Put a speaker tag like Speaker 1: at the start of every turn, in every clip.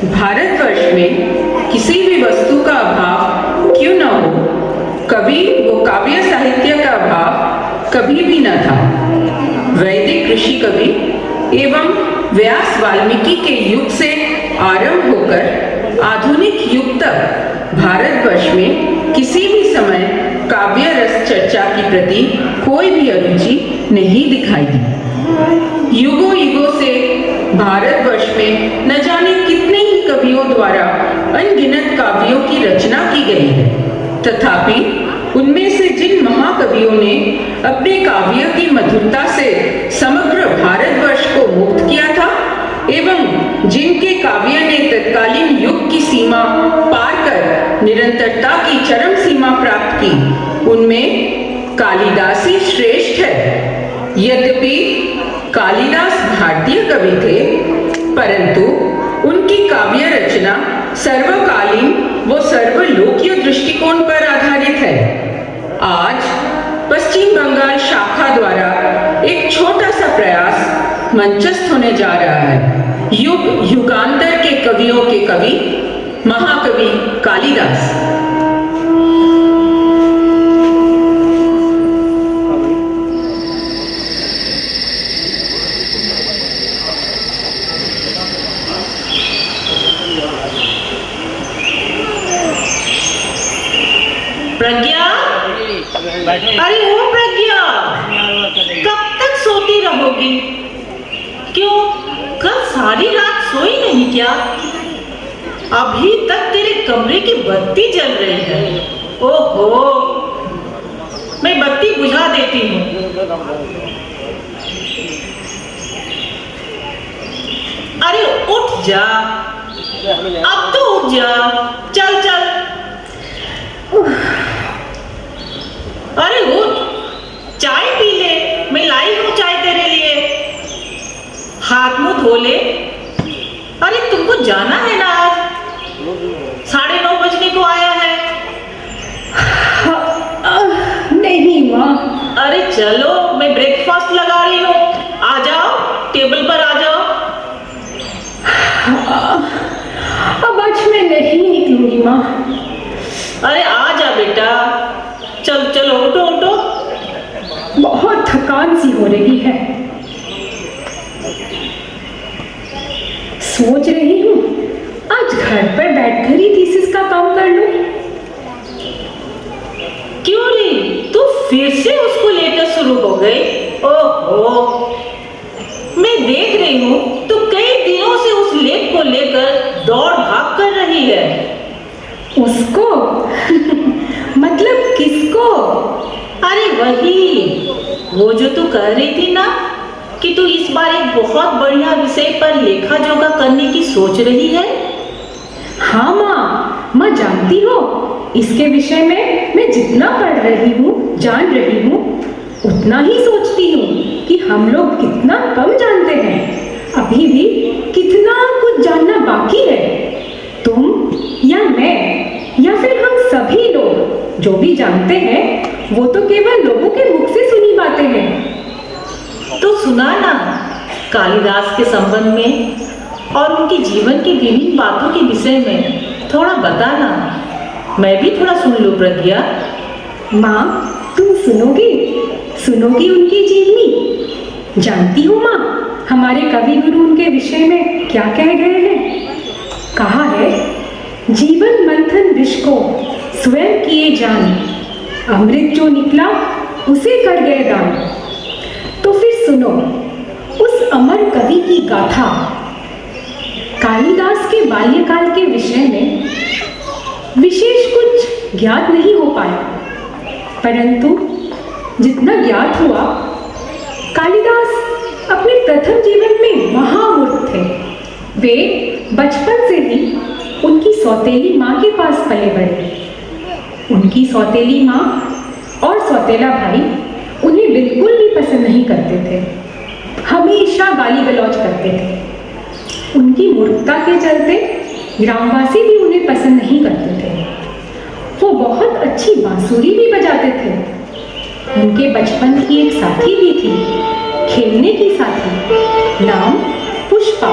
Speaker 1: भारतवर्ष में किसी भी वस्तु का अभाव क्यों न हो, कभी वो काव्य साहित्य का अभाव कभी भी न था। वैदिक ऋषि कवि एवं व्यास वाल्मीकि के युग से आरंभ होकर आधुनिक युग तक भारतवर्ष में किसी भी समय काव्य रस चर्चा की प्रति कोई भी अरुचि नहीं दिखाई दी। युगों युगों से भारतवर्ष में न जाने कितने ही कवियों द्वारा अनगिनत काव्यों की रचना की गई है, तथापि उनमें से जिन महाकवियों ने अपने काव्य की मधुरता से समग्र भारतवर्ष को मुग्ध किया था एवं जिनके काव्य ने तत्कालीन युग की सीमा पार कर निरंतरता की चरम सीमा प्राप्त की, उनमें कालिदास ही श्रेष्ठ है। यद्यपि कालिदास भारतीय कवि थे, परंतु उनकी काव्य रचना सर्वकालीन व सर्वलोकीय दृष्टिकोण पर आधारित है। आज पश्चिम बंगाल शाखा द्वारा एक छोटा सा प्रयास मंचस्थ होने जा रहा है। युग युगांतर के कवियों के कवि महाकवि कालिदास।
Speaker 2: प्रज्ञा, अरे ओ प्रज्ञा, कब तक सोती रहोगी? क्यों, कल सारी रात सोई नहीं क्या? अभी तक तेरे कमरे की बत्ती जल रही है। ओहो, मैं बत्ती बुझा देती हूँ। अरे उठ जा, अब तो उठ जा, चल चल। अरे उठ, चाय पी ले, मैं लाई हूं चाय तेरे लिए। हाथ मुंह धो ले। अरे तुमको जाना है ना आज? 9:30 बजने को आया है।
Speaker 3: नहीं माँ।
Speaker 2: अरे चलो, मैं ब्रेकफास्ट लगा रही हूँ, आ जाओ, टेबल पर आ जाओ।
Speaker 3: अब आज मैं नहीं निकलूंगी माँ।
Speaker 2: अरे आ जा बेटा, चल चलो, उठो उठो।
Speaker 3: बहुत थकान सी हो रही है। सोच रही हूँ आज घर पर बैठकर ही थीसिस का काम कर लूं।
Speaker 2: क्यों रे, तू फिर से उसको लेकर शुरू हो गई? ओहो, मैं देख रही हूँ तू कई दिनों से उस लेख को लेकर दौड़ भाग कर रही है।
Speaker 3: उसको? मतलब किसको?
Speaker 2: अरे वही, वो जो तू कह रही थी ना कि तू इस बार एक बहुत बढ़िया विषय पर लेखा जोखा करने की सोच रही है।
Speaker 3: हाँ माँ जानती हो, इसके विषय में मैं जितना पढ़ रही हूँ, जान रही हूँ, उतना ही सोचती हूँ कि हम लोग कितना कम जानते हैं। अभी भी कितना कुछ जानना बाकी है। तुम या मैं या फिर हम सभी लोग जो भी जानते हैं, वो तो केवल लोगों के मुख से सुनी बातें हैं।
Speaker 2: तो सुना ना, कालिदास के संबंध में और उनके जीवन की विभिन्न बातों के विषय में थोड़ा बताना, मैं भी थोड़ा सुन लूं। प्रज्ञा
Speaker 3: माँ, तुम सुनोगी उनकी जीवनी? जानती हो माँ, हमारे कवि गुरु उनके विषय में क्या कह गए हैं? कहा है, जीवन मंथन विष को स्वयं किए जान, अमृत जो निकला उसे कर गए दान। तो फिर सुनो उस अमर कवि की गाथा। कालिदास के बाल्यकाल के विषय में विशेष कुछ ज्ञात नहीं हो पाया, परंतु जितना ज्ञात हुआ, कालिदास अपने प्रथम जीवन में महामूर्ख थे। वे बचपन से ही उनकी सौतेली माँ के पास पले बढ़े। उनकी सौतेली माँ और सौतेला भाई उन्हें बिल्कुल भी पसंद नहीं करते थे, हमेशा गाली गलौज करते थे। उनकी मूर्खता के चलते ग्रामवासी भी उन्हें पसंद नहीं करते थे। वो बहुत अच्छी बांसुरी भी बजाते थे। उनके बचपन की एक साथी भी थी, खेलने की साथी, नाम पुष्पा।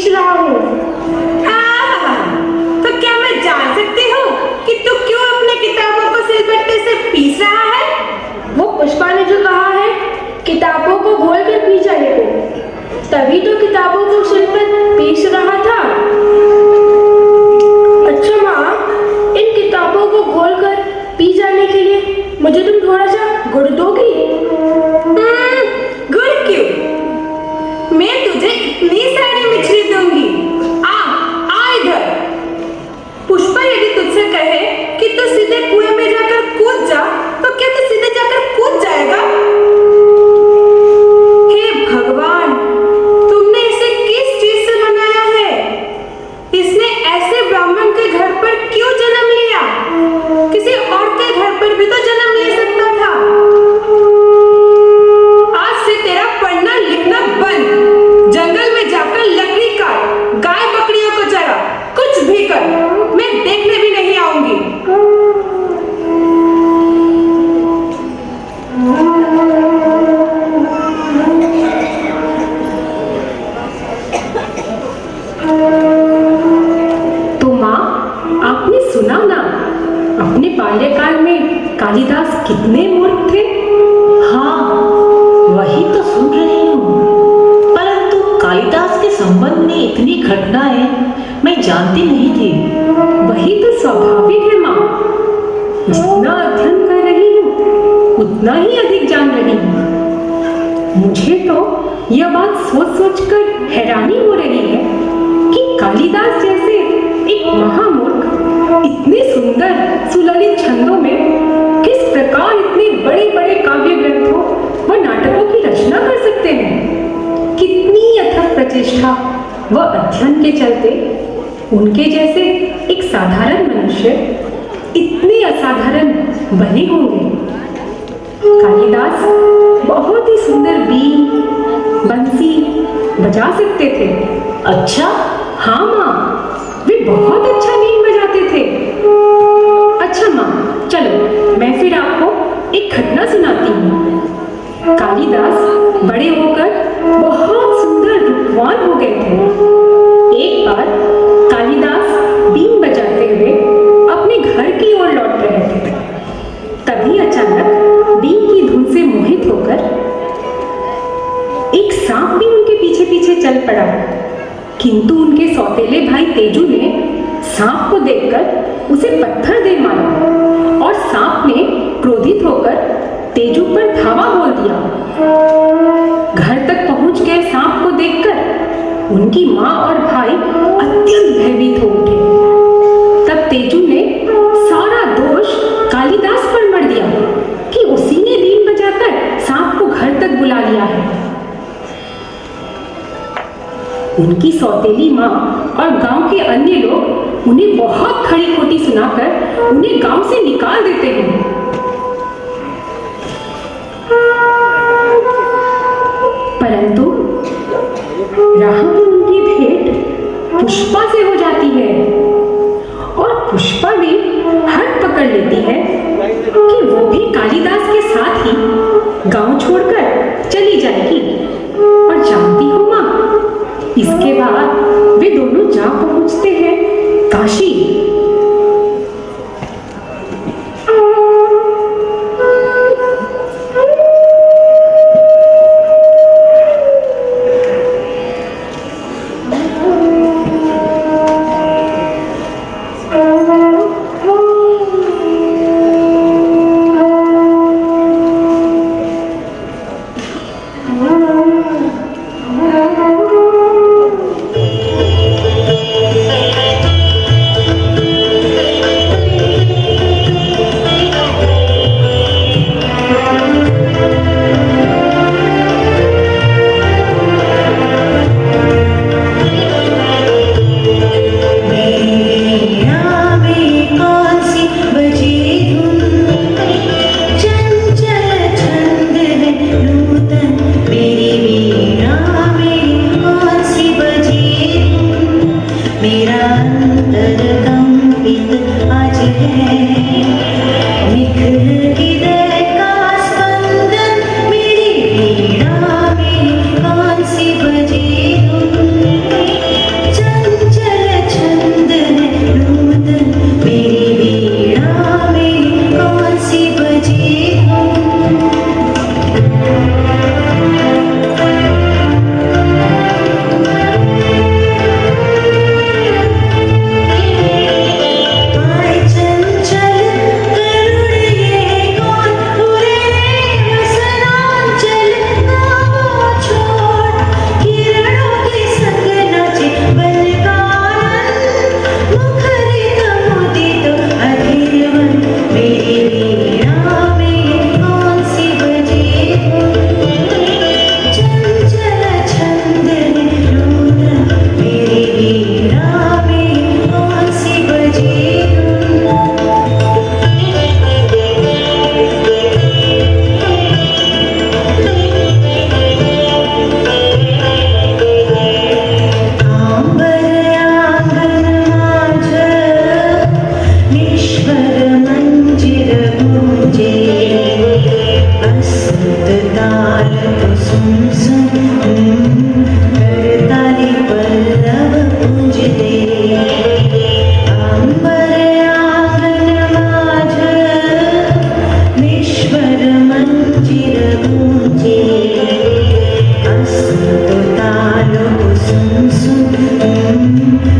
Speaker 3: पीस रहा हूँ। तो क्या मैं जान सकती हूँ कि तू क्यों अपने किताबों को सिलबट्टे से पीस रहा है? वो पुष्पा ने जो कहा है किताबों को घोल कर पी जाने को, तभी तो किताबों को सिल पर पीस रहा था। अच्छा माँ, इन किताबों को घोल कर पी जाने के लिए मुझे तुम थोड़ा सा गुड़ दोगी? गुड़ क्यों? मैं तुझे इतनी सारी मिश्री दूंगी। आ इधर। पुष्पा यदि तुझसे कहे कि तू सीधे कुएं में जाकर कूद जा, तो क्या तू सीधे जाकर कूद जाएगा? हे भगवान, तुमने इसे किस चीज से बनाया है? इसने ऐसे ब्राह्मण के घर पर क्यों जन्म लिया? किसी और के घर पर भी तो जन्म ले सकता था। आज से तेरा पढ़ना लिखना बंद। जंगल में जाकर लकड़ी काट, गाय बकरियों को चरा, कुछ भी कर, मैं देखने भी नहीं आऊंगी। तो माँ, आपने सुना ना, अपने बाल्यकाल में कालिदास कितने मूर्ख थे?
Speaker 2: हाँ, वही तो सुन रही हूँ। परंतु कालिदास के संबंध में इतनी घटनाएं मैं जानती नहीं थी।
Speaker 3: वही तो स्वाभाविक है माँ। जितना अध्ययन कर रही हूँ उतना ही अधिक जान रही हूँ। मुझे तो यह बात सोच सोच कर हैरानी हो रही है कि कालिदास जैसे एक महामूर्ख इतने सुंदर सुललित छंदों में किस प्रकार इतने बड़े बड़े काव्य ग्रंथों व नाटकों की रचना कर सकते हैं। कितनी अथक प्रचेष्टा व अध्ययन के चलते उनके जैसे एक साधारण मनुष्य इतने असाधारण बने होंगे। कालिदास बहुत ही सुंदर बीन, बंसी बजा सकते थे।
Speaker 2: अच्छा?
Speaker 3: हाँ माँ, वे बहुत अच्छा बीन बजाते थे। अच्छा माँ, चलो मैं फिर आपको एक घटना सुनाती हूँ। कालिदास बड़े होकर बहुत सुंदर रूपवान हो गए थे। एक बार कालिदास बीन बजाते हुए अपने घर की ओर लौट रहे थे। तभी अचानक बीन की धुन से मोहित होकर एक सांप भी उनके पीछे पीछे चल पड़ा। किंतु उनके सौतेले भाई तेजू ने सांप को देखकर उसे पत्थर दे मारा और सांप ने क्रोधित होकर तेजू पर धावा बोल दिया। घर तक पहुंच गए सांप को देखकर उनकी माँ और भाई अत्यंत भयभीत हो उठे। तब तेजू ने सारा दोष कालिदास पर मढ़ दिया कि उसी ने बीन बजाकर सांप को घर तक बुला लिया है। उनकी सौतेली माँ और गांव के अन्य लोग उन्हें बहुत खड़ी खोटी सुनाकर उन्हें गांव से निकाल देते हैं। परंतु राह में उनकी भेंट पुष्पा से हो जाती है और पुष्पा भी हट पकड़ लेती है कि वो भी कालिदास के साथ ही गांव छोड़कर चली जाएगी। और जानती हो माँ, इसके बाद वे दोनों जा पहुंचते हैं काशी।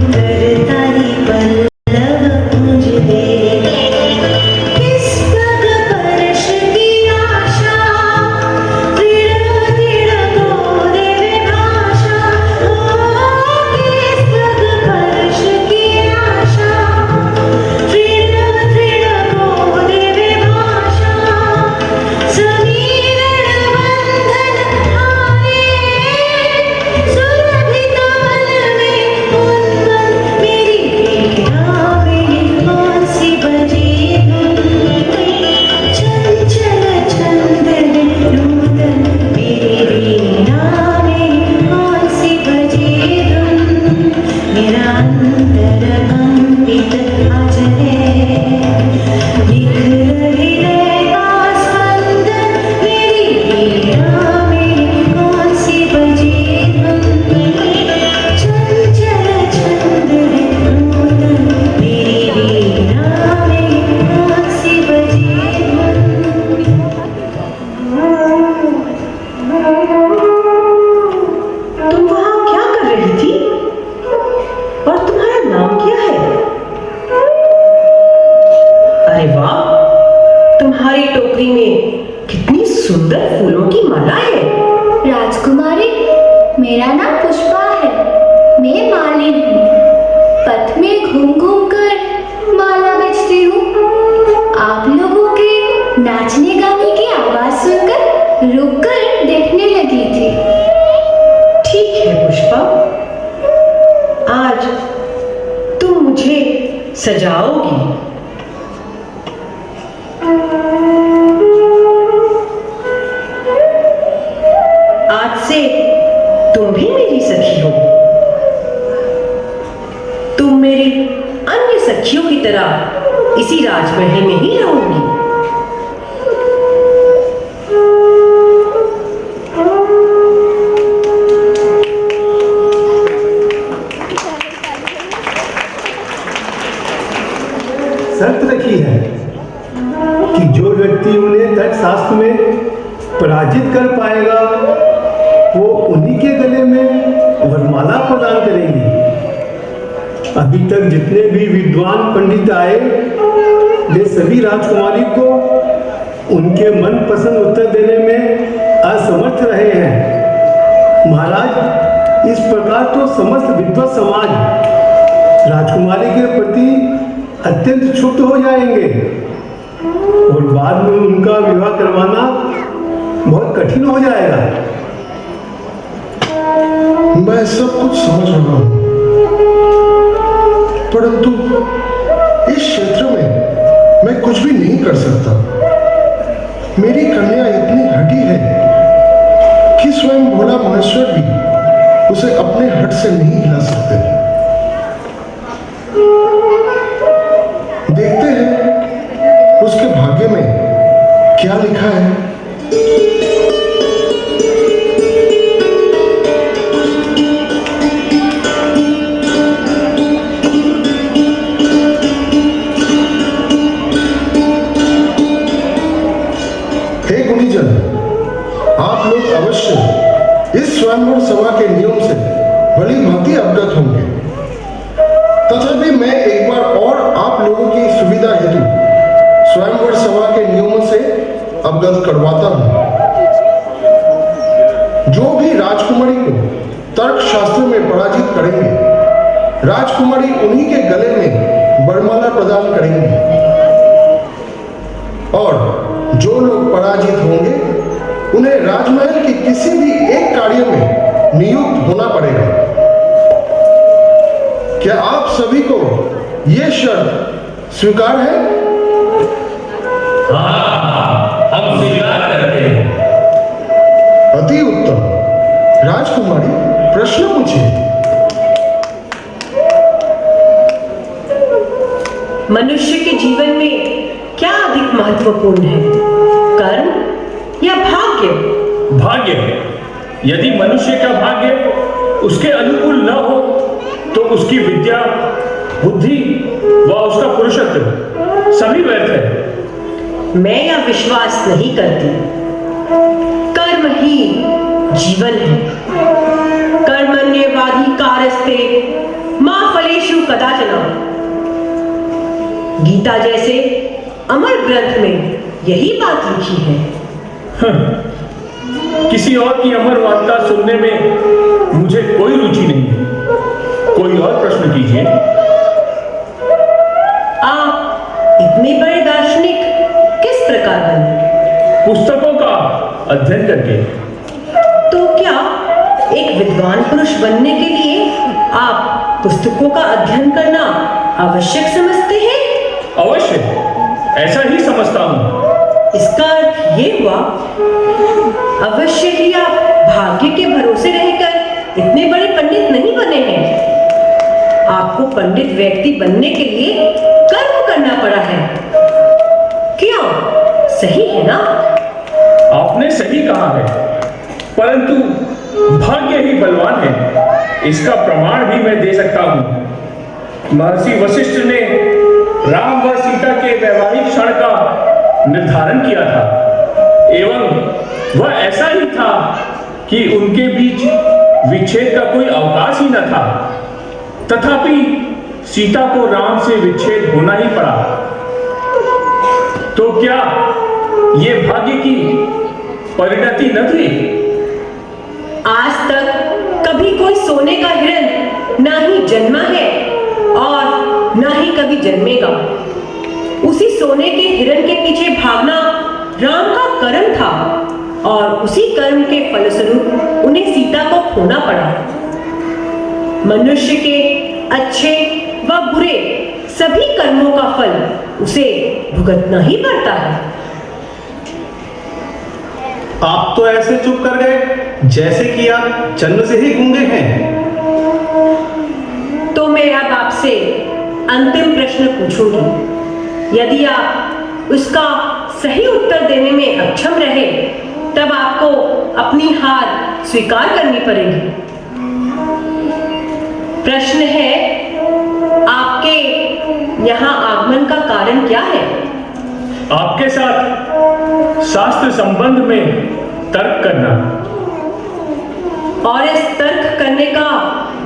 Speaker 2: करताली पल्लव पूज दे किस पग परश की आशा दृढ़ दृढ़ बोले वे भाषा किस पग परश की आशा दृढ़ दृढ़ बोले वे भाषा समीरण बंधन हारे सुरभित मन में उन्मन मेरी प्रिया में कौन-सी बजी धुन चंचल छंद नूतन मेरी वीणा में कौन-सी बजी धुन मेरा अंतर कंपित आज है निखर हृदय का स्पंदन मेरी वीणा में कौन-सी बजी धुन चंचल छंद नूतन मेरी वीणा में कौन-सी बजी तुम वहां क्या कर रही थी और तुम्हारा नाम क्या है? अरे वाह, तुम्हारी टोकरी में कितनी सुंदर फूलों की माला है।
Speaker 4: राजकुमारी, मेरा नाम पुष्पा है। मैं मालिन हूँ। पथ में घूम घूम कर माला बेचती हूँ। आप लोगों के नाचने गाने की आवाज सुनकर रुककर देखने लगी थी।
Speaker 2: ठीक है पुष्पा, आज तुम मुझे सजाओगी। आज से तुम भी मेरी सखी हो। तुम मेरी अन्य सखियों की तरह इसी राजमहल में ही रहोगी।
Speaker 5: शर्त रखी है कि जो व्यक्ति उन्हें तर्कशास्त्र में पराजित कर पाएगा वो उन्हीं के गले में वरमाला प्रदान करेंगी। अभी तक जितने भी विद्वान पंडित आए वे सभी राजकुमारी को उनके मनपसंद उत्तर देने में असमर्थ रहे हैं। महाराज, इस प्रकार तो समस्त विद्वत समाज राजकुमारी के प्रति अत्यंत क्षुब्ध हो जाएंगे और बाद में उनका विवाह करवाना बहुत कठिन हो जाएगा।
Speaker 6: मैं सब कुछ समझ रहा हूं, परंतु इस क्षेत्र में मैं कुछ भी नहीं कर सकता। मेरी कन्या इतनी हठी है कि स्वयं भोला महेश्वर भी उसे अपने हट से नहीं हिला सकते। देखते हैं उसके भाग्य में क्या लिखा है। हे गुणीजन, आप लोग अवश्य इस स्वयंवर सभा के नियम से भली भांति अवगत होंगे। तथापि मैं एक बार और आप लोगों की सुविधा हेतु स्वयंवर सभा के नियमों से अवगत करवाता हूं। जो भी राजकुमारी को तर्क शास्त्र में पराजित करेंगे, राजकुमारी उन्हीं के गले में वरमाला प्रदान करेंगी और जो लोग पराजित होंगे उन्हें राजमहल के किसी भी एक कार्य में नियुक्त होना पड़ेगा। क्या आप सभी को यह शर्त स्वीकार है?
Speaker 7: हाँ, हम स्वीकार करते हैं।
Speaker 6: अति उत्तम। राजकुमारी, प्रश्न पूछिए।
Speaker 2: मनुष्य के जीवन में क्या अधिक महत्वपूर्ण है, कर्म या भाग्य?
Speaker 7: भाग्य। यदि मनुष्य का भाग्य उसके अनुकूल न हो तो उसकी विद्या, बुद्धि व उसका पुरुषत्व सभी व्यर्थ है।
Speaker 2: मैं यह विश्वास नहीं करती। कर्म ही जीवन है। कर्मण्येवाधिकारस्ते नमस्ते मां फलेषु कदाचन। गीता जैसे अमर ग्रंथ में यही बात लिखी है।
Speaker 7: किसी और की अमर वार्ता सुनने में मुझे कोई रुचि नहीं है। कोई और प्रश्न कीजिए।
Speaker 2: आप इतने बड़े दार्शनिक किस प्रकार बने?
Speaker 7: पुस्तकों का अध्ययन करके।
Speaker 2: तो क्या एक विद्वान पुरुष बनने के लिए आप पुस्तकों का अध्ययन करना आवश्यक समझते हैं?
Speaker 7: अवश्य, ऐसा ही समझता हूं।
Speaker 2: इसका अर्थ ये हुआ अवश्य ही आप भाग्य के भरोसे रहकर इतने बड़े पंडित नहीं बने हैं। आपको पंडित व्यक्ति बनने के लिए कर्म करना पड़ा है। क्यों? सही है ना?
Speaker 7: आपने सही कहा है, परंतु भाग्य ही बलवान है, इसका प्रमाण भी मैं दे सकता हूं। महर्षि वशिष्ठ ने राम व सीता के वैवाहिक क्षण का निर्धारण किया था, एवं वह ऐसा ही था कि उनके बीच विच्छेद का कोई अवकाश ही न था। तथापि सीता को राम से विच्छेद होना ही पड़ा। तो क्या ये भाग्य की परिणति न थी?
Speaker 2: आज तक कभी कोई सोने का हिरण ना ही जन्मा है और ना ही कभी जन्मेगा। उसी सोने के हिरण के पीछे भागना राम का कर्म था और उसी कर्म के फलस्वरूप उन्हें सीता को खोना पड़ा। मनुष्य के अच्छे व बुरे सभी कर्मों का फल उसे भुगतना ही पड़ता है।
Speaker 5: आप तो ऐसे चुप कर गए जैसे कि आप जन्म से ही गूंगे हैं।
Speaker 2: तो मैं अब आपसे अंतिम प्रश्न पूछूंगी। यदि आप उसका सही उत्तर देने में अक्षम रहे तब आपको अपनी हार स्वीकार करनी पड़ेगी। प्रश्न है, आपके यहाँ आगमन का कारण क्या है?
Speaker 7: आपके साथ शास्त्र संबंध में तर्क करना।
Speaker 2: और इस तर्क करने का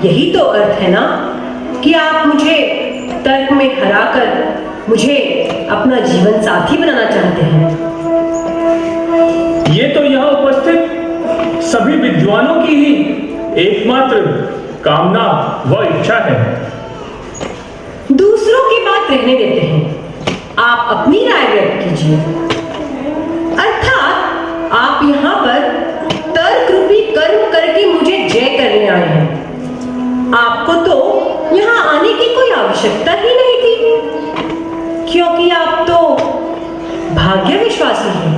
Speaker 2: यही तो अर्थ है ना कि आप मुझे तर्क में हराकर मुझे अपना जीवन साथी बनाना चाहते हैं।
Speaker 7: ये तो यहाँ उपस्थित सभी विद्वानों की ही एकमात्र कामना व इच्छा है।
Speaker 2: दूसरों की बात रहने देते हैं, आप अपनी राय व्यक्त कीजिए। अर्थात आप यहाँ पर तर्क रूपी कर्म करके मुझे जय करने आए हैं। आपको तो यहाँ आने की कोई आवश्यकता ही नहीं थी, क्योंकि आप तो भाग्य विश्वासी हैं।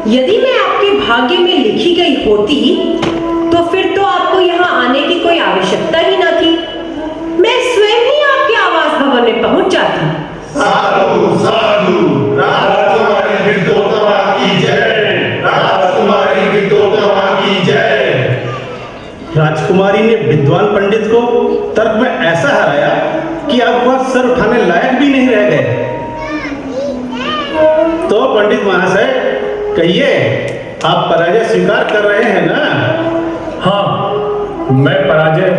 Speaker 2: यदि मैं आपके भाग्य में लिखी गई होती तो फिर तो आपको यहाँ आने की कोई आवश्यकता ही ना थी। मैं स्वयं ही आपके आवास भवन में पहुंच जाती।
Speaker 6: साधु साधु, राजकुमारी विद्योत्तमा की जय, राजकुमारी विद्योत्तमा की जय।
Speaker 5: राजकुमारी ने विद्वान पंडित को तर्क में ऐसा हराया कि अब वह सर उठाने लायक भी नहीं रह गए। तो पंडित महाशय कहिए, आप पराजय स्वीकार कर रहे हैं ना?
Speaker 7: हाँ, मैं पराजय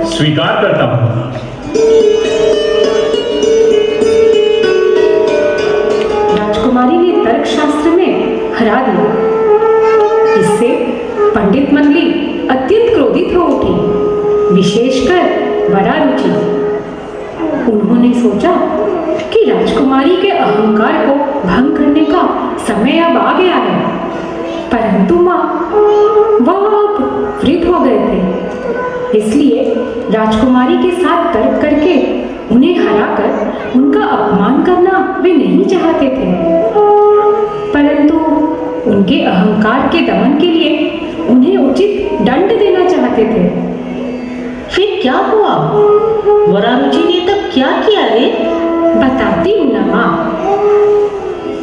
Speaker 7: स्वीकार करता हूँ।
Speaker 3: राजकुमारी ने तर्कशास्त्र में हरा दिया। इससे पंडित मंडली अत्यंत क्रोधित हो उठी, विशेषकर वरारुचि। उन्होंने सोचा कि राजकुमारी के अहंकार को भंग करने का समय अब आ गया है, परंतु मां वह अब वृद्ध हो गए थे। इसलिए राजकुमारी के साथ तर्क करके उन्हें हराकर उनका अपमान करना वे नहीं चाहते थे, परंतु उनके अहंकार के दमन के लिए उन्हें उचित दंड देना चाहते थे।
Speaker 2: फिर क्या हुआ? वरारुचि ने तब क्या किया रे?
Speaker 3: बताती हूँ ना माँ।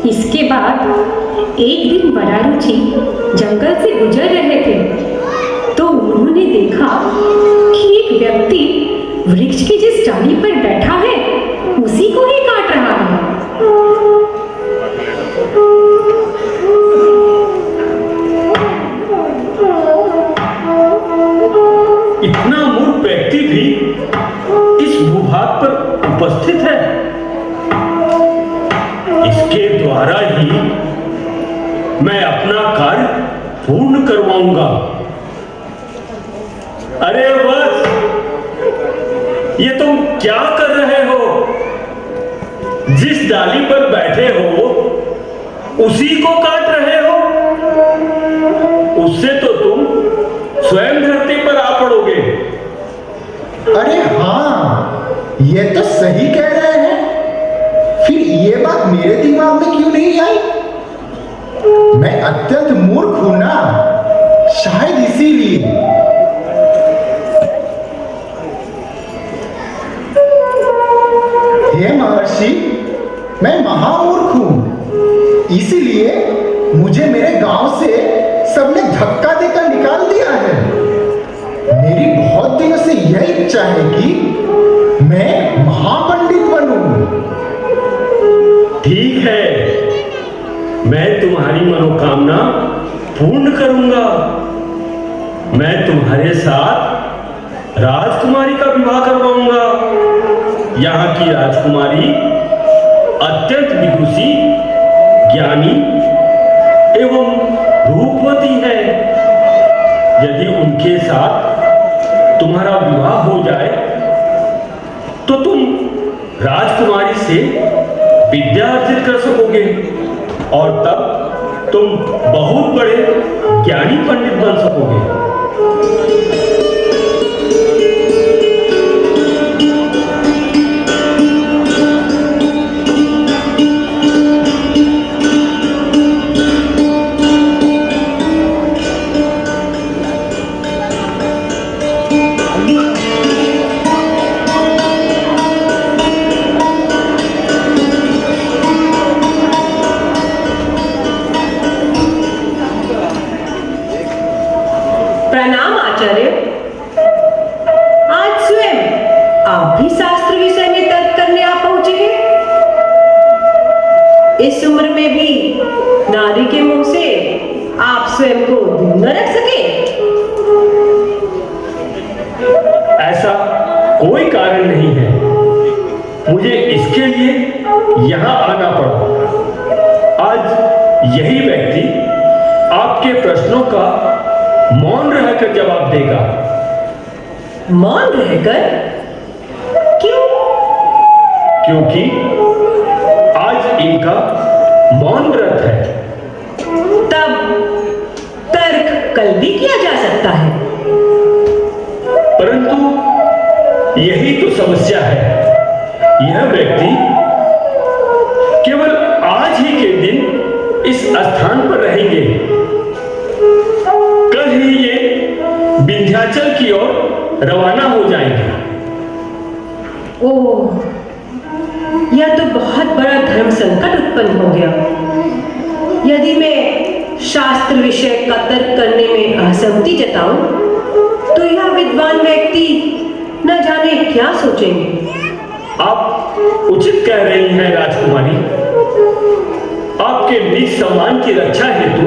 Speaker 3: इसके बाद एक दिन वरारुचि जंगल से गुजर रहे थे तो उन्होंने देखा कि एक व्यक्ति वृक्ष की जिस डाली पर बैठा है उसी को ही काट रहा है।
Speaker 7: इतना मूर्ख भी इस भूभाग पर उपस्थित है। इसके द्वारा ही मैं अपना कार्य पूर्ण करवाऊंगा। अरे बस, ये तुम क्या कर रहे हो? जिस डाली पर बैठे हो उसी को काट रहे हो। उससे तो तुम स्वयं धरती पर आ पड़ोगे।
Speaker 8: अरे हाँ, ये तो सही कह रहे हैं। फिर ये बात मेरे दिमाग में क्यों नहीं आई? मैं अत्यंत मूर्ख हूं ना, शायद इसीलिए। हे महर्षि, मैं महामूर्ख हूं, इसीलिए मुझे मेरे गांव से सबने धक्का देकर निकाल दिया है। मेरी बहुत दिनों से यह इच्छा है कि मैं महापंडित बनूं।
Speaker 7: ठीक है, मैं तुम्हारी मनोकामना पूर्ण करूंगा। मैं तुम्हारे साथ राजकुमारी का विवाह करवाऊंगा। यहाँ की राजकुमारी अत्यंत विदुषी, ज्ञानी एवं रूपवती है। यदि उनके साथ तुम्हारा विवाह हो जाए तो तुम राजकुमारी से विद्या अर्जित कर सकोगे और तब तुम बहुत बड़े ज्ञानी पंडित बन सकोगे।
Speaker 2: प्रणाम आचार्य। आज स्वयं आप भी शास्त्र विषय में तर्क करने आ पहुंचे हैं। इस उम्र में भी नारी के मुंह से आप स्वयं को दूर न रख सके?
Speaker 7: ऐसा कोई कारण नहीं है, मुझे इसके लिए यहाँ आना पड़ा। आज यही व्यक्ति आपके प्रश्नों का मौन रहकर जवाब देगा।
Speaker 2: मौन रहकर? क्यों?
Speaker 7: क्योंकि आज इनका मौन व्रत है।
Speaker 2: तब तर्क कल भी किया जा सकता है।
Speaker 7: परंतु यही तो समस्या है। यह व्यक्ति केवल आज ही के दिन इस स्थान पर रहेंगे। कल ही ये विंध्याचल की ओर रवाना हो जाएंगे।
Speaker 2: ओह, यह तो बहुत बड़ा धर्म संकट उत्पन्न हो गया। यदि मैं शास्त्र विषय का तर्क करने में असहमति जताऊं तो यह विद्वान व्यक्ति न जाने क्या सोचेंगे।
Speaker 7: आप उचित कह रही हैं राजकुमारी। आपके निज सम्मान की रक्षा हेतु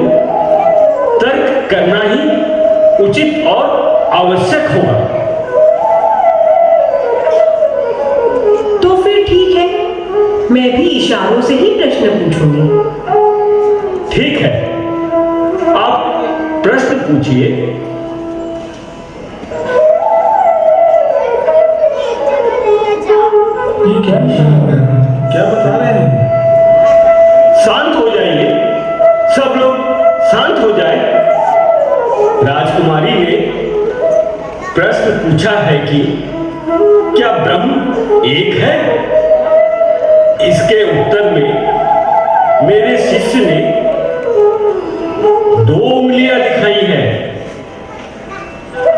Speaker 7: तर्क करना ही उचित और आवश्यक होगा।
Speaker 2: तो फिर ठीक है, मैं भी इशारों से ही प्रश्न पूछूंगी।
Speaker 7: ठीक है, आप प्रश्न पूछिए।
Speaker 5: ये क्या बता रहे हैं?
Speaker 7: शांत हो जाइए, सब लोग शांत हो जाए। राजकुमारी ने प्रश्न पूछा है कि क्या ब्रह्म एक है? इसके उत्तर में मेरे शिष्य ने 2 उंगलियां दिखाई हैं,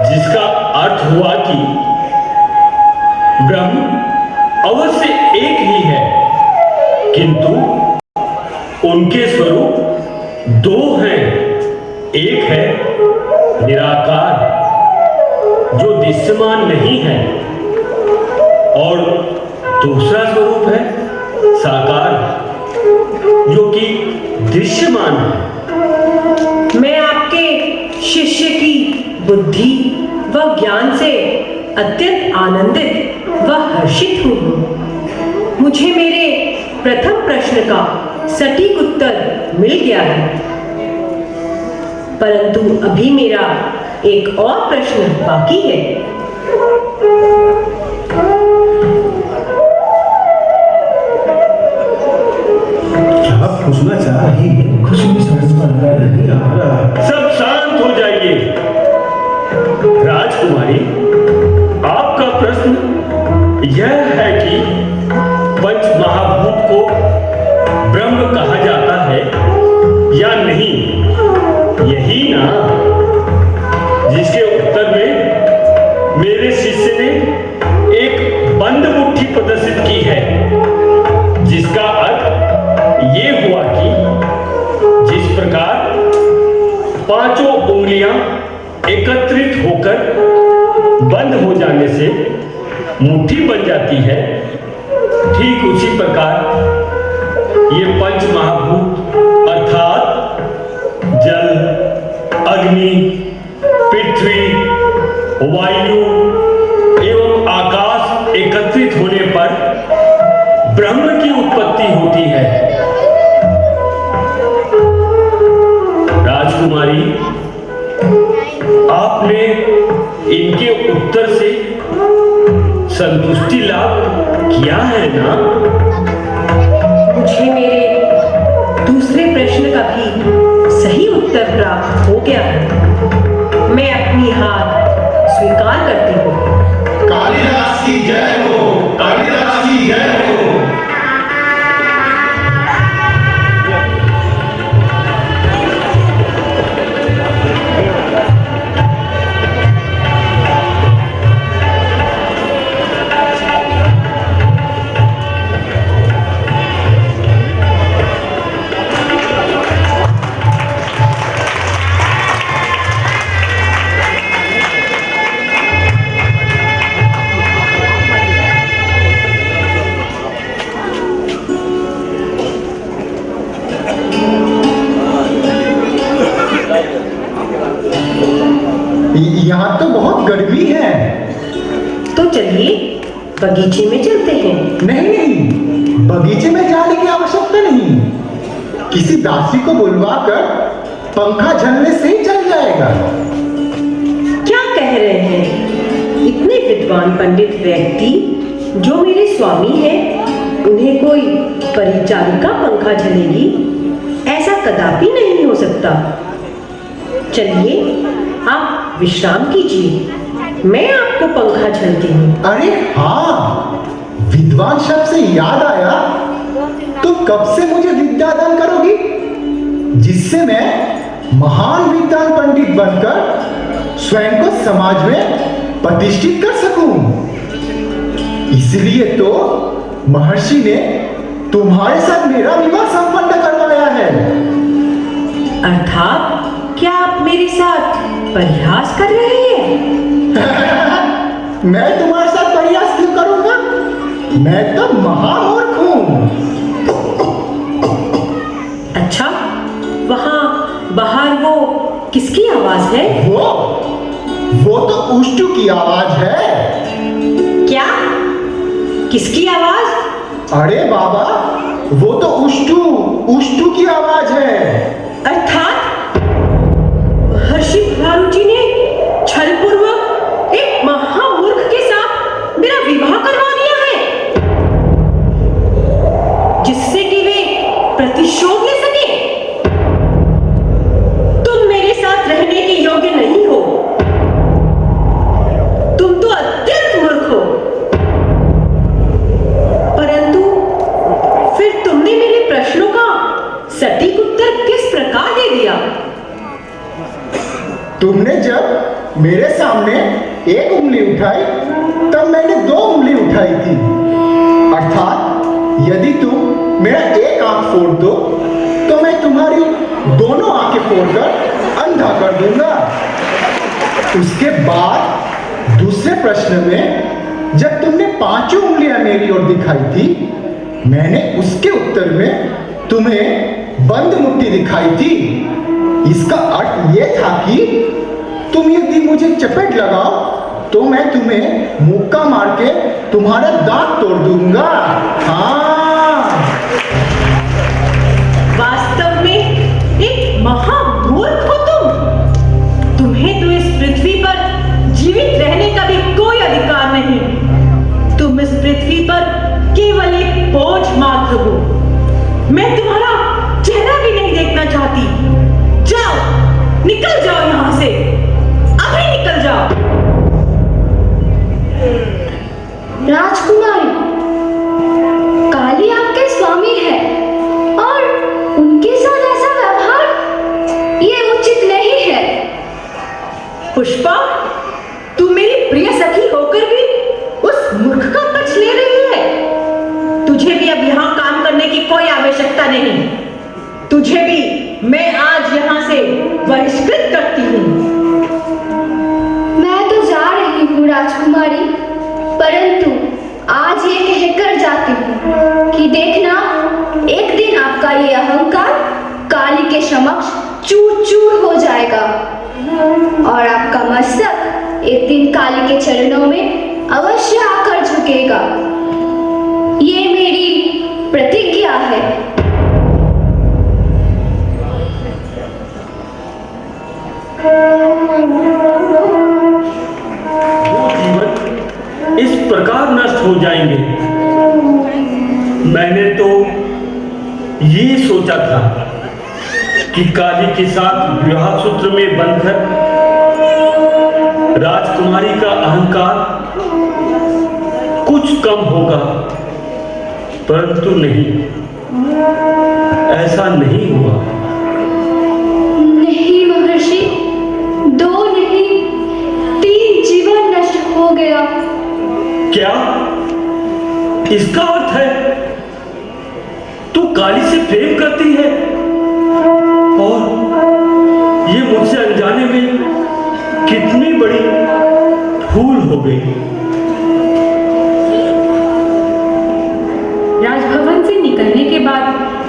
Speaker 7: जिसका अर्थ हुआ कि ब्रह्म अवश्य एक ही है, किंतु उनके स्वरूप 2 हैं। एक है निराकार, जो दृश्यमान नहीं है, और दूसरा स्वरूप है साकार, जो कि दृश्यमान है।
Speaker 2: मैं आपके शिष्य की बुद्धि व ज्ञान से
Speaker 3: अत्यंत आनंदित व हर्षित हुई हूँ। मुझे मेरे प्रथम प्रश्न का सटीक उत्तर मिल गया है, परंतु अभी मेरा एक और प्रश्न बाकी है।
Speaker 5: क्या पूछना चाह रही है? कुछ भी समझ में नहीं आ रहा।
Speaker 7: सब शांत हो जाइए। राजकुमारी, आपका प्रश्न यह है कि पंच महाभूत को ब्रह्म कहा जाता है या नहीं, यही ना? जिसके उत्तर में मेरे शिष्य ने एक बंद मुट्ठी प्रदर्शित की है, जिसका अर्थ ये हुआ कि जिस प्रकार पांचों उंगलियां एकत्रित होकर बंद हो जाने से मुट्ठी बन जाती है, ठीक उसी प्रकार ये पंच महाभूत अर्थात जल, अग्नि, पृथ्वी, वायु एवं आकाश एकत्रित होने पर ब्रह्म की उत्पत्ति होती है। राजकुमारी, आपने इनके उत्तर से संतुष्टि लाभ किया है ना?
Speaker 3: मुझे मेरे दूसरे प्रश्न का भी सही उत्तर प्राप्त हो गया है। मैं अपनी हार स्वीकार करती हूँ।
Speaker 6: कालिदास की जय हो, कालिदास की जय हो।
Speaker 8: यहाँ तो बहुत गर्मी है।
Speaker 3: तो चलिए बगीचे में चलते हैं।
Speaker 8: नहीं नहीं, बगीचे में जाने की आवश्यकता नहीं। किसी दासी को बुलवाकर पंखा झलने से ही चल जाएगा।
Speaker 3: क्या कह रहे हैं? इतने विद्वान पंडित व्यक्ति जो मेरे स्वामी हैं, उन्हें कोई परिचारिका पंखा झलेगी? ऐसा कदापि नहीं हो सकता। चलिए आप विश्राम कीजिए, मैं आपको पंखा झलती हूँ।
Speaker 8: अरे हाँ, विद्वान शब्द से याद आया, तुम कब से मुझे विद्यादान करोगी, जिससे मैं महान विद्वान पंडित बनकर स्वयं को समाज में प्रतिष्ठित कर सकूं। इसलिए तो महर्षि ने तुम्हारे साथ मेरा विवाह संपन्न करवाया है।
Speaker 3: अर्थात क्या आप मेरे साथ परिहास कर रहे हैं?
Speaker 8: मैं तुम्हारे साथ परिहास क्यों करूंगा? मैं तो महामूर्ख हूं।
Speaker 3: अच्छा, वहां बाहर वो किसकी आवाज है?
Speaker 8: वो तो उष्टू की आवाज है।
Speaker 3: क्या? किसकी आवाज?
Speaker 8: अरे बाबा, वो तो उष्टू की आवाज है।
Speaker 3: अर्थात महर्षि भारुजी ने छलपूर्वक एक महामूर्ख के साथ मेरा विवाह करवा दिया है, जिससे कि वे प्रतिशोध ले सके। तुम मेरे साथ रहने के योग्य नहीं हो। तुम तो अत्यंत मूर्ख हो। परंतु फिर तुमने मेरे प्रश्नों का सटीक उत्तर किस प्रकार दे दिया?
Speaker 8: तुमने जब मेरे सामने एक उंगली उठाई, तब मैंने दो उंगली उठाई थी। अर्थात यदि तुम मेरा एक आंख फोड़ दो, तो मैं तुम्हारी दोनों आंखें फोड़कर अंधा कर दूंगा। उसके बाद दूसरे प्रश्न में जब तुमने पांचों उंगलियां मेरी ओर दिखाई थी, मैंने उसके उत्तर में तुम्हें बंद मुट्ठी दिखाई थी। इसका अर्थ यह था कि तुम यदि मुझे चपेट लगाओ तो मैं तुम्हें मुक्का मार के तुम्हारा दांत तोड़ दूंगा। हाँ,
Speaker 2: वास्तव में एक महामूर्ख हो तुम। तुम्हें तो इस पृथ्वी पर जीवित रहने का भी कोई अधिकार नहीं। तुम इस पृथ्वी पर केवल एक बोझ मात्र हो। मैं तुम्हारा चेहरा भी नहीं देखना चाहती। जाओ, निकल जाओ यहां से, अभी निकल जाओ।
Speaker 4: राजकुमारी, काली आपके स्वामी है और उनके साथ ऐसा व्यवहार ये उचित नहीं है।
Speaker 2: पुष्पा, तू मेरी प्रिय सखी होकर भी उस मूर्ख का पक्ष ले रही है। तुझे भी अब यहाँ काम करने की कोई आवश्यकता नहीं। तुझे भी मैं आज यहाँ से बहिष्कृत करती हूँ।
Speaker 4: मैं तो जा रही हूँ राजकुमारी, परंतु आज ये कहकर जाती हूँ कि देखना, एक दिन आपका ये अहंकार काली के समक्ष चूर चूर हो जाएगा और आपका मस्तक एक दिन काली के चरणों में अवश्य आकर झुकेगा। ये मेरी प्रतिज्ञा है।
Speaker 7: जीवन इस प्रकार नष्ट हो जाएंगे। मैंने तो ये सोचा था कि काली के साथ विवाह सूत्र में बंधकर राजकुमारी का अहंकार कुछ कम होगा, परंतु नहीं, ऐसा नहीं हुआ।
Speaker 4: नहीं महर्षि, 2 नहीं 3 जीवन नष्ट हो गया।
Speaker 7: क्या इसका अर्थ है तू काली से प्रेम करती है और ये मुझसे अनजाने में कितनी बड़ी भूल हो गई।
Speaker 3: राजभवन से निकलने के बाद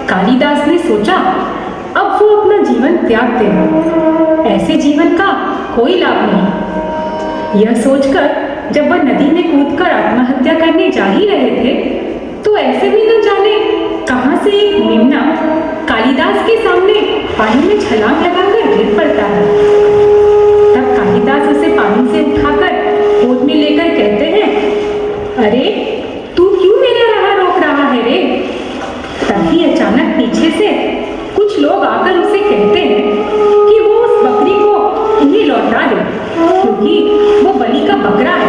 Speaker 3: कालिदास ने सोचा अब वो अपना जीवन त्याग दे। ऐसे जीवन का कोई लाभ नहीं। यह सोचकर जब वह नदी में कूदकर आत्महत्या करने जा ही रहे थे, तो ऐसे भी न जाने कहां से एक मेमना कालिदास के सामने पानी में छलांग लगाकर गिर पड़ता है। तब कालिदास उसे पानी से उठाकर गोद में लेकर कहते हैं, अरे तू क्यों मेरा राह रोक रहा है रे? तभी अचानक पीछे से कुछ लोग आकर उसे कहते हैं कि वो उस बकरी को इन्हें लौटा दे, क्योंकि वो बलि का बकरा है।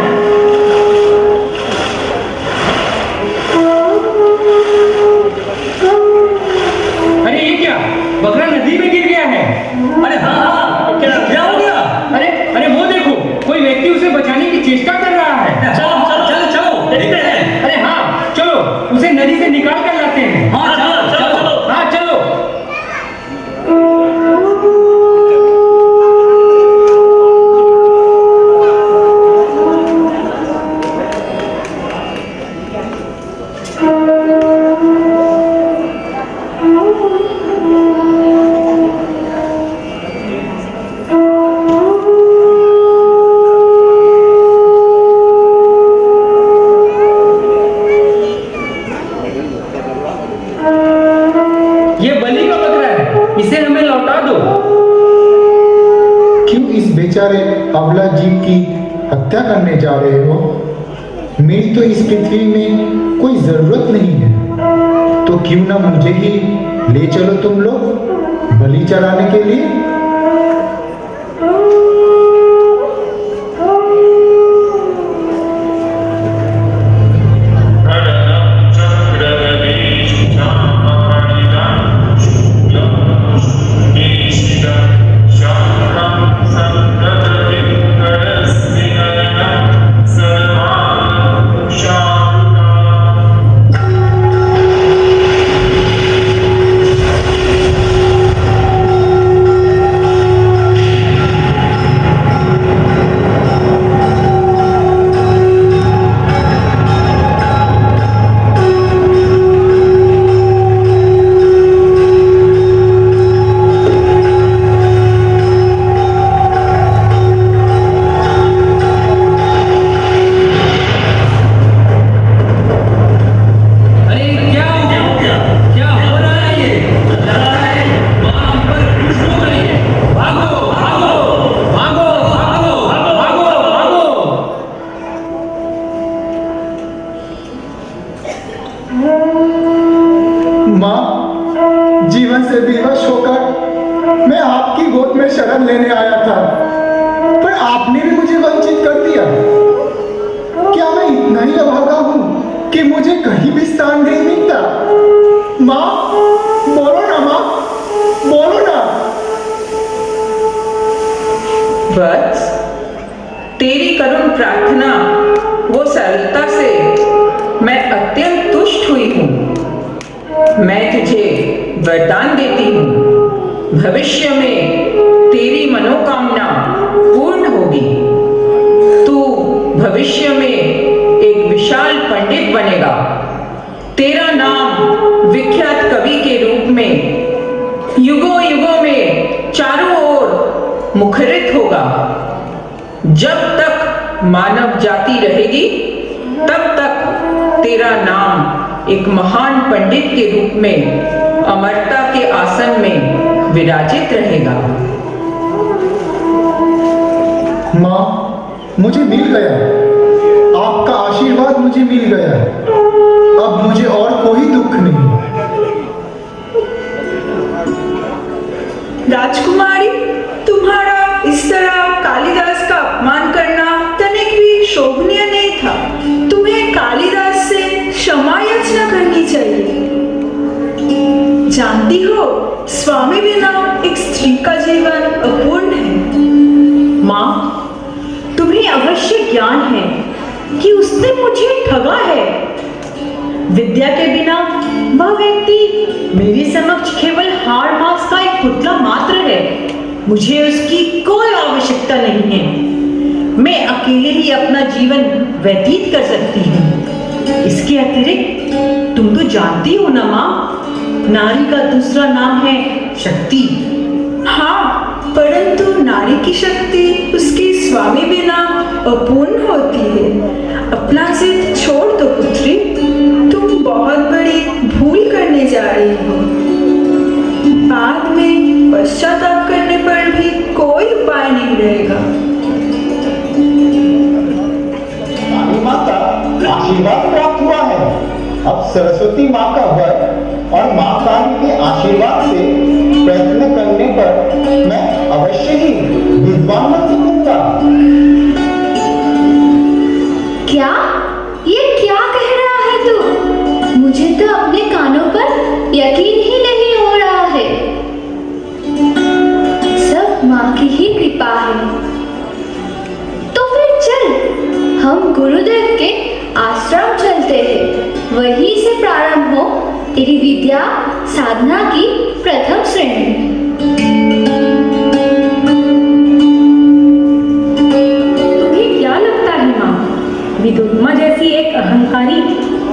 Speaker 9: अरे ये क्या, बकरा नदी में गिर गया है? अरे हाँ, क्या हो गया? अरे वो देखो, कोई व्यक्ति उसे बचाने की चेष्टा कर रहा है। चलो देखते हैं। अरे हाँ चलो, उसे नदी से निकाल कर लाते हैं। हाँ चलो। ये बलि का बकरा है, इसे हमें लौटा दो।
Speaker 8: क्यों इस बेचारे अबला जीव की हत्या करने जा रहे हो? मेरी तो इस पृथ्वी में कोई जरूरत नहीं है, तो क्यों ना मुझे ही ले चलो तुम लोग बलि चढ़ाने के लिए। माँ, जीवन से विवश होकर मैं आपकी गोद में शरण लेने आया था, पर आपने भी मुझे वंचित कर दिया। क्या मैं इतना ही अभागा हूं कि मुझे कहीं भी स्थान नहीं मिलता? माँ, बोलो ना माँ, बोलो ना।
Speaker 1: वत्स, तेरी करुण प्रार्थना वो सरलता से मैं अत्यंत तुष्ट हुई हूँ। मैं तुझे वरदान देती हूँ, भविष्य में तेरी मनोकामना पूर्ण होगी। तू भविष्य में एक विशाल पंडित बनेगा। तेरा नाम विख्यात कवि के रूप में युगों युगों में चारों ओर मुखरित होगा। जब तक मानव जाति रहेगी, तब तक तेरा नाम एक महान पंडित के रूप में अमरता के आसन में विराजित रहेगा।
Speaker 8: माँ, मुझे मिल गया, आपका आशीर्वाद मुझे मिल गया। अब मुझे और कोई दुख नहीं।
Speaker 1: राजकुमारी, तुम्हारा इस तरह कालिदास का अपमान करना तनिक भी शोभनीय नहीं था। तुम्हें कालिदास से क्षमा याचना करनी चाहिए। जानती हो, स्वामी बिना एक स्त्री का जीवन अपूर्ण है।
Speaker 2: माँ, तुम्हें अवश्य ज्ञान है कि उसने मुझे ठगा है। विद्या के बिना वह व्यक्ति मेरे समक्ष केवल हाड़ मांस का एक पुतला मात्र है। मुझे उसकी कोई आवश्यकता नहीं है। मैं अकेले ही अपना जीवन व्यतीत कर सकती हूँ। इसके अतिरिक्त तुम तो जानती हो ना माँ, नारी का दूसरा नाम है शक्ति।
Speaker 1: हाँ, परंतु नारी की शक्ति उसके स्वामी बिना अपूर्ण होती है। अपना जिद छोड़ दो पुत्री, तुम बहुत बड़ी भूल करने जा रही हो। बाद में पश्चाताप करने पर भी कोई उपाय नहीं रहेगा।
Speaker 8: काली माँ का आशीर्वाद प्राप्त हुआ है। अब सरस्वती माँ का वर और माँ काली के आशीर्वाद से प्रयत्न करने पर मैं अवश्य ही विद्वान बन सकूंगा।
Speaker 4: क्या? ये क्या कह रहा है तू? मुझे तो अपने कानों पर यकीन ही नहीं हो रहा है। सब माँ की ही कृपा है। तो फिर चल, हम गुरुदेव के आश्रम चलते हैं। वहीं से प्रारंभ हो तेरी विद्या साधना की प्रथम श्रेणी।
Speaker 3: तुम्हें क्या लगता है माँ, विदुरमा जैसी एक अहंकारी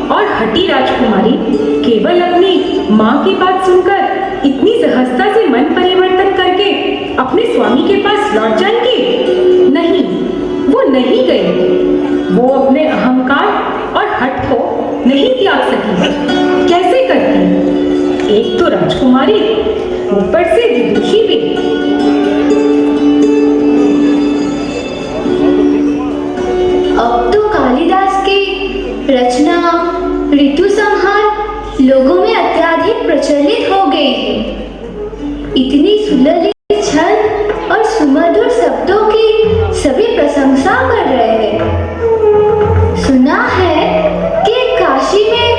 Speaker 3: और हठी राजकुमारी केवल अपनी माँ की बात सुनकर इतनी सहजता से मन परिवर्तन करके अपने स्वामी के पास लौट जाएंगी? नहीं, वो नहीं गई। वो अपने अहंकार और हठ को नहीं त्याग सकी। कैसे करती? एक तो राजकुमारी, ऊपर से विदुषी भी।
Speaker 4: अब तो कालिदास की रचना ऋतु संहार लोगों में अत्यधिक प्रचलित हो गई है। इतनी सुललित छंद और सुमधुर शब्दों की सभी प्रशंसा कर रहे हैं। सुना है कि काशी में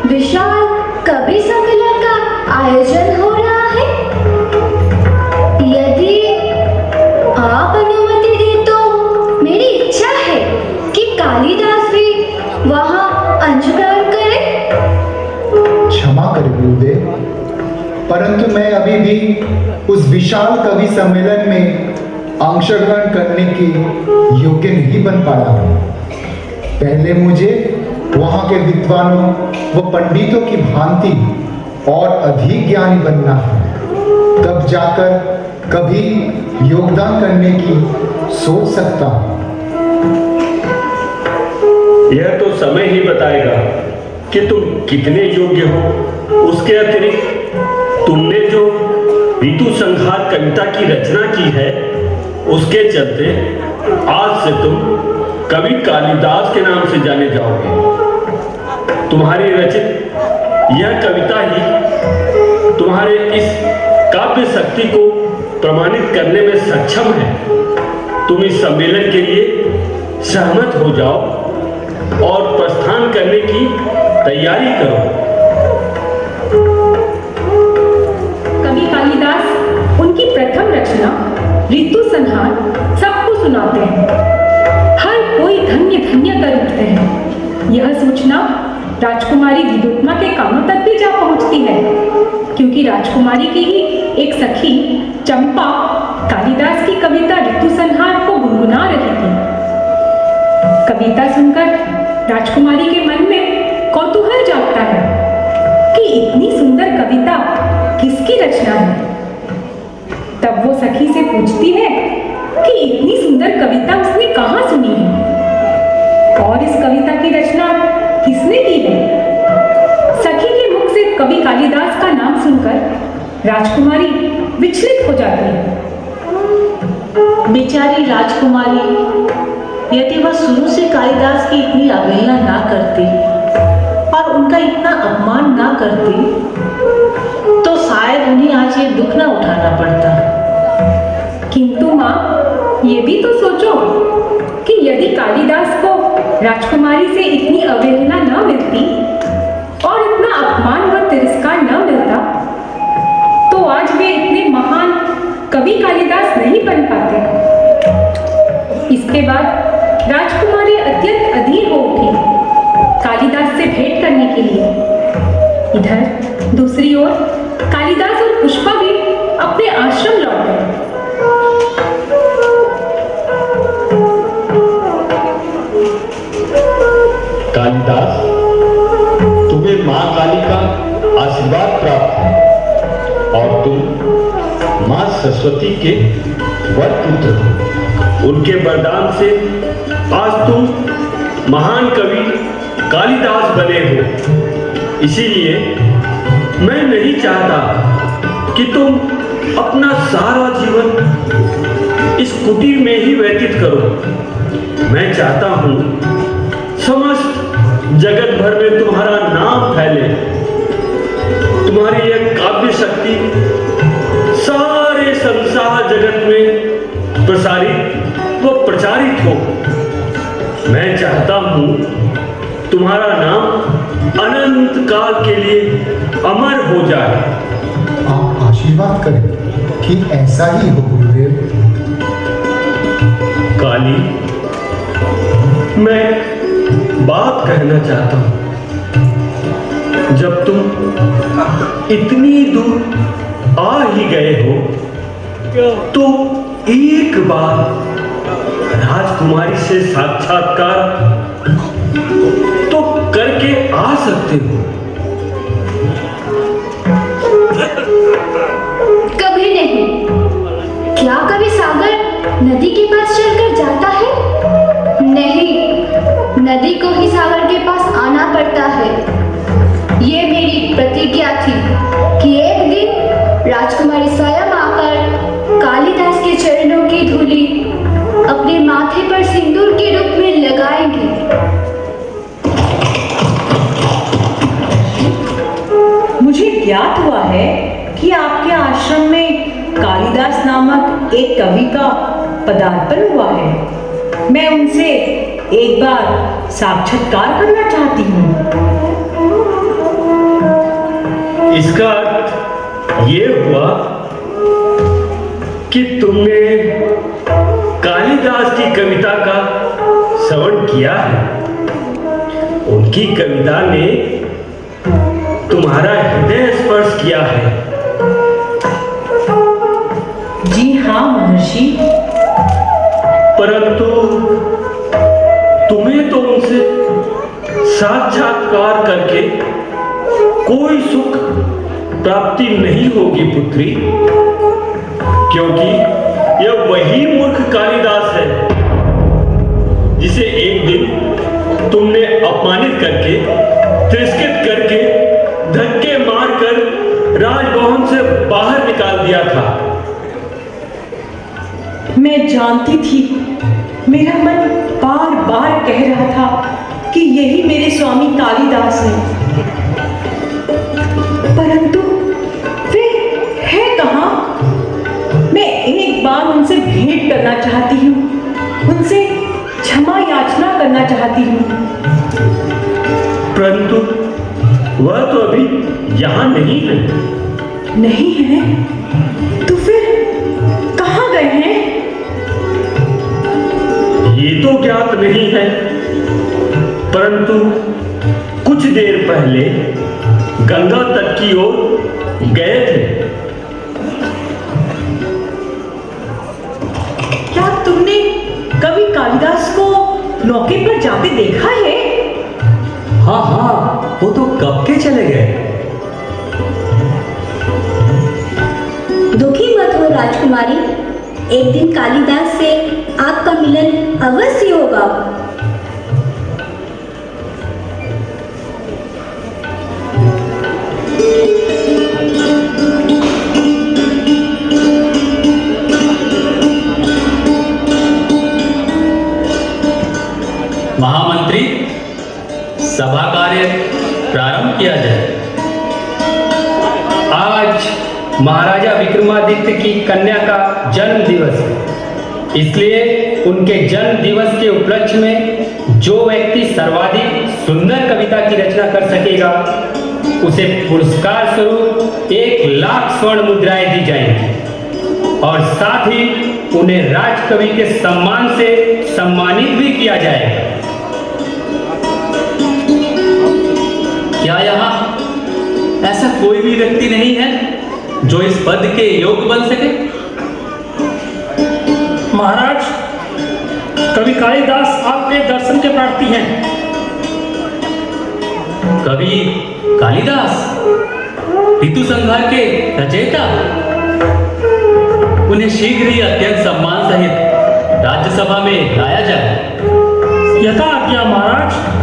Speaker 4: विशाल कवि सम्मेलन का आयोजन हो रहा है। यदि आप अनुमति दें तो मेरी इच्छा है कि कालिदास भी वहां अंशग्रहण करे।
Speaker 8: क्षमा करें गुरुदेव, परंतु मैं अभी भी उस विशाल कवि सम्मेलन में अंशग्रहण करने की योग्य नहीं बन पाया हूँ। पहले मुझे वहाँ के विद्वानों व पंडितों की भांति और अधिक ज्ञानी बनना है। तब जाकर कभी योगदान करने की सोच सकता हूँ।
Speaker 7: यह तो समय ही बताएगा कि तुम कितने योग्य हो। उसके अतिरिक्त तुमने जो ऋतु संहार कविता की रचना की है, उसके चलते आज से तुम कवि कालिदास के नाम से जाने जाओगे। तुम्हारी रचित यह कविता ही तुम्हारे इस काव्य शक्ति को प्रमाणित करने में सक्षम है। तुम इस सम्मेलन के लिए सहमत हो जाओ और प्रस्थान करने की तैयारी करो।
Speaker 3: कवि कालिदास उनकी प्रथम रचना ऋतु संहार सबको सुनाते हैं। हर कोई धन्य धन्य कर उठते हैं। यह सूचना राजकुमारी विदुत्मा के कानों तक भी जा पहुंचती है, क्योंकि राजकुमारी की ही एक सखी चंपा कालिदास की कविता ऋतु संहार को गुनगुना रही थी। कविता सुनकर राजकुमारी के मन में कौतूहल जागता है कि इतनी सुंदर कविता किसकी रचना है। तब वो सखी से पूछती है कि इतनी सुंदर कविता उसने कहाँ सुनी है और इस कविता की रचना किसने की है। सखी के मुख से कवि कालिदास का नाम सुनकर राजकुमारी विचलित हो जाती है।
Speaker 2: बेचारी राजकुमारी, यदि वह शुरू से कालिदास की इतनी अवहेलना ना करती और उनका इतना अपमान ना करती, तो शायद उन्हें आज ये दुख ना उठाना पड़ता।
Speaker 3: किंतु माँ, ये भी तो सोचो कि यदि कालिदास को राजकुमारी से इतनी अवहेलना न मिलती और इतना अपमान व तिरस्कार न मिलता, तो आज वे इतने महान कवि कालिदास नहीं बन पाते। इसके बाद राजकुमारी अत्यंत अधीर हो उठी कालिदास से भेंट करने के लिए। इधर दूसरी ओर कालिदास और पुष्पा भी अपने आश्रम लौट गए।
Speaker 10: कालिदास, तुम्हें माँ काली का आशीर्वाद प्राप्त है और तुम माँ सरस्वती के वर पुत्र हो।
Speaker 7: उनके वरदान से आज तुम महान कवि कालिदास बने हो। इसीलिए मैं नहीं चाहता कि तुम अपना सारा जीवन इस कुटीर में ही व्यतीत करो। मैं चाहता हूं समस्त जगत भर में तुम्हारा नाम फैले, तुम्हारी यह काव्य शक्ति सारे संसार जगत में प्रसारित व प्रचारित हो। मैं चाहता हूं तुम्हारा नाम अनंत काल के लिए अमर हो जाए।
Speaker 8: आप आशीर्वाद करें कि ऐसा ही हो गुरुदेव।
Speaker 7: काली, मैं बात कहना चाहता हूं। जब तुम इतनी दूर आ ही गए हो, तो एक बार राजकुमारी से साक्षात्कार तो करके आ सकते हो।
Speaker 4: कभी नहीं। क्या कभी सागर नदी के पास चलकर जाता है? नहीं, नदी को ही सागर के पास आना पड़ता है। ये मेरी प्रतिज्ञा थी कि एक दिन राजकुमारी स्वयं आकर कालिदास के चरणों की धूली अपने माथे पर सिंदूर के रूप में लगाएंगी।
Speaker 2: मुझे ज्ञात हुआ है कि आपके आश्रम में कालिदास नामक एक कवि का पदार्पण हुआ है। मैं उनसे एक बार साक्षात्कार करना चाहती हूँ।
Speaker 7: इसका अर्थ ये हुआ कि तुमने कालिदास की कविता का श्रवण किया है। उनकी कविता ने तुम्हारा हृदय स्पर्श किया है।
Speaker 2: जी हाँ महर्षि।
Speaker 7: परंतु तुम्हें तो उनसे साक्षात्कार करके कोई सुख प्राप्ति नहीं होगी पुत्री, क्योंकि यह वही मूर्ख कालिदास है जिसे एक दिन तुमने अपमानित करके, तिरस्कृत करके, धक्के मारकर राजभवन से बाहर निकाल दिया था।
Speaker 2: मैं जानती थी, मेरा मन बार बार कह रहा था कि यही मेरे स्वामी कालिदास हैं, परंतु वे है कहाँ? मैं एक बार उनसे भेंट करना चाहती हूँ, उनसे क्षमा याचना करना चाहती हूँ।
Speaker 7: परंतु वह तो अभी यहाँ नहीं है।
Speaker 2: नहीं है? तो फिर कहाँ गए हैं?
Speaker 7: ये तो ज्ञात नहीं है, परंतु कुछ देर पहले गंगा तट की ओर गए थे।
Speaker 2: क्या तुमने कवि कालिदास को नौके पर जाते देखा है?
Speaker 11: हाँ हाँ, वो तो कब के चले गए।
Speaker 4: दुखी मत हो राजकुमारी, एक दिन कालिदास से आपका मिलन अवश्य होगा।
Speaker 11: महामंत्री, सभा कार्य प्रारंभ किया जाए।
Speaker 9: आज महाराजा विक्रमादित्य की कन्या का जन्म दिवस है, इसलिए उनके जन्म दिवस के उपलक्ष्य में जो व्यक्ति सर्वाधिक सुंदर कविता की रचना कर सकेगा उसे पुरस्कार स्वरूप 1 लाख स्वर्ण मुद्राएं दी जाएंगी और साथ ही उन्हें राजकवि के सम्मान से सम्मानित भी किया जाएगा।
Speaker 11: क्या यहाँ ऐसा कोई भी व्यक्ति नहीं है जो इस पद के योग्य बन सके?
Speaker 7: महाराज, कवि कालिदास आपके दर्शन के प्रार्थी हैं।
Speaker 11: कवि कालिदास, ऋतु संहार के रचयिता, उन्हें शीघ्र ही अत्यंत सम्मान सहित राज्यसभा में लाया जाए।
Speaker 7: यथा आज्ञा महाराज।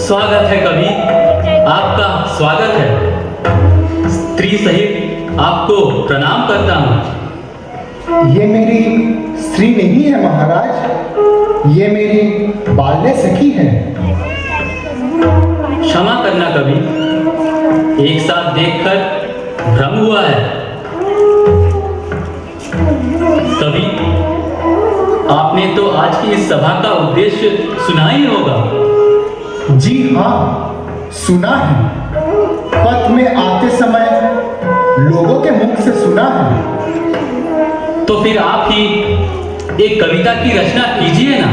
Speaker 11: स्वागत है कवि, आपका स्वागत है। स्त्री सहित आपको प्रणाम करता हूँ।
Speaker 8: ये मेरी स्त्री नहीं है महाराज, ये मेरी बाल्य सखी है।
Speaker 11: क्षमा करना कवि, एक साथ देखकर भ्रम हुआ है। कवि, आपने तो आज की इस सभा का उद्देश्य सुना ही होगा।
Speaker 8: जी हाँ, सुना है। पथ में आते समय लोगों के मुख से सुना है।
Speaker 11: तो फिर आप ही एक कविता की रचना कीजिए ना।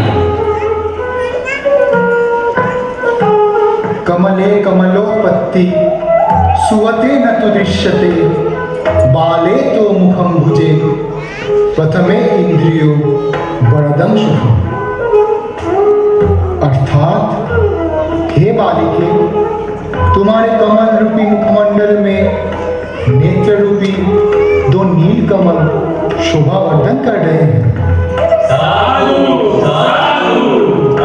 Speaker 8: कमले कमलोपत्ति सुवते न तु दृश्यते, बाले तो मुखम भुजे, प्रथमे इंद्रियो वरदं शुभम। अर्थात हे बालिके, तुम्हारे कमल रूपी मुखमंडल में नेत्र रूपी 2 नील कमल शोभावर्धन कर रहे हैं।
Speaker 7: साधु साधु,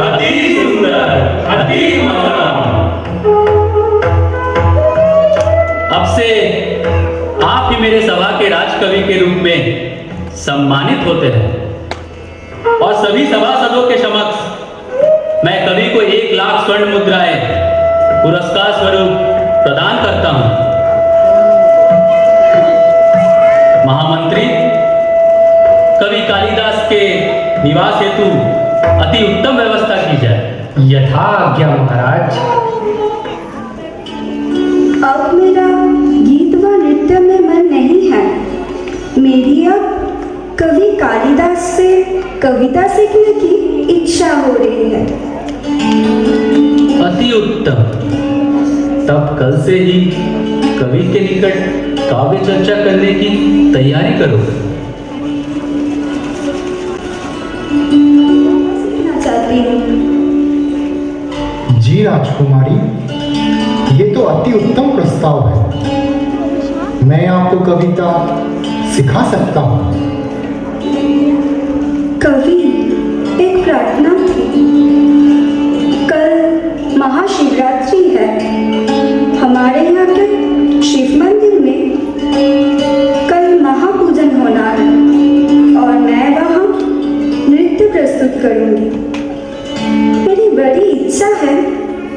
Speaker 7: अति सुंदर, अति मनोरम।
Speaker 11: अब से आप ही मेरे सभा के राजकवि के रूप में सम्मानित होते हैं और सभी सभासदों के समक्ष मैं कवि को 1 लाख स्वर्ण मुद्राएं पुरस्कार स्वरूप प्रदान करता हूं। महामंत्री, कवि कालिदास के निवास हेतु अति उत्तम व्यवस्था की जाए।
Speaker 9: यथा आज्ञा महाराज।
Speaker 4: अब मेरा गीत व नृत्य में मन नहीं है। मेरी अब कवि कालिदास से कविता सीखने की इच्छा हो रही है।
Speaker 11: अति उत्तम। तब कल से ही कवि के निकट काव्य चर्चा करने की तैयारी करो।
Speaker 4: सीखना चाहती हूँ।
Speaker 8: जी राजकुमारी, ये तो अति उत्तम प्रस्ताव है। मैं आपको कविता सिखा सकता हूँ।
Speaker 4: कवि, एक प्रार्थना थी। कल महाशिवरात्रि है। हमारे यहाँ के शिव मंदिर में
Speaker 12: कल महापूजन होना है और मैं वहाँ नृत्य प्रस्तुत करूँगी। मेरी बड़ी इच्छा है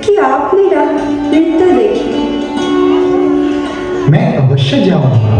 Speaker 12: कि आप मेरा नृत्य देखें।
Speaker 8: मैं अवश्य जाऊंगा।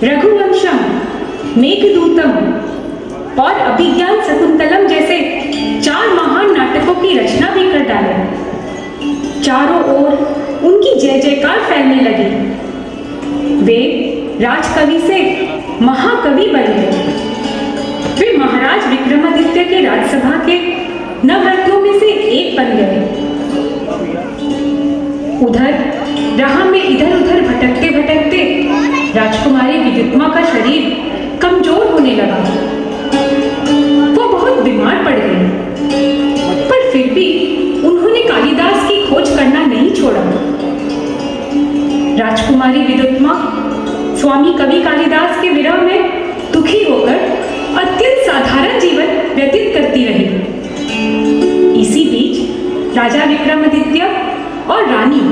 Speaker 3: रघुवंशम, मेघदूतम और अभिज्ञान शकुंतलम जैसे 4 महान नाटकों की रचना भी कर डाले। चारों ओर उनकी जय जयकार फैलने लगी। वे राजकवि से महाकवि बन गए। वे महाराज विक्रमादित्य के राजसभा के नवरत्नों में से एक बन गए। उधर राह में इधर उधर भटकते भटकते राजकुमारी विद्युत्मा का शरीर कमजोर होने लगा। वो बहुत बीमार पड़ गई, पर फिर भी उन्होंने कालिदास की खोज करना नहीं छोड़ा। राजकुमारी विद्युत्मा स्वामी कवि कालिदास के विरह में दुखी होकर अत्यंत साधारण जीवन व्यतीत करती रही। इसी बीच राजा विक्रमादित्य और रानी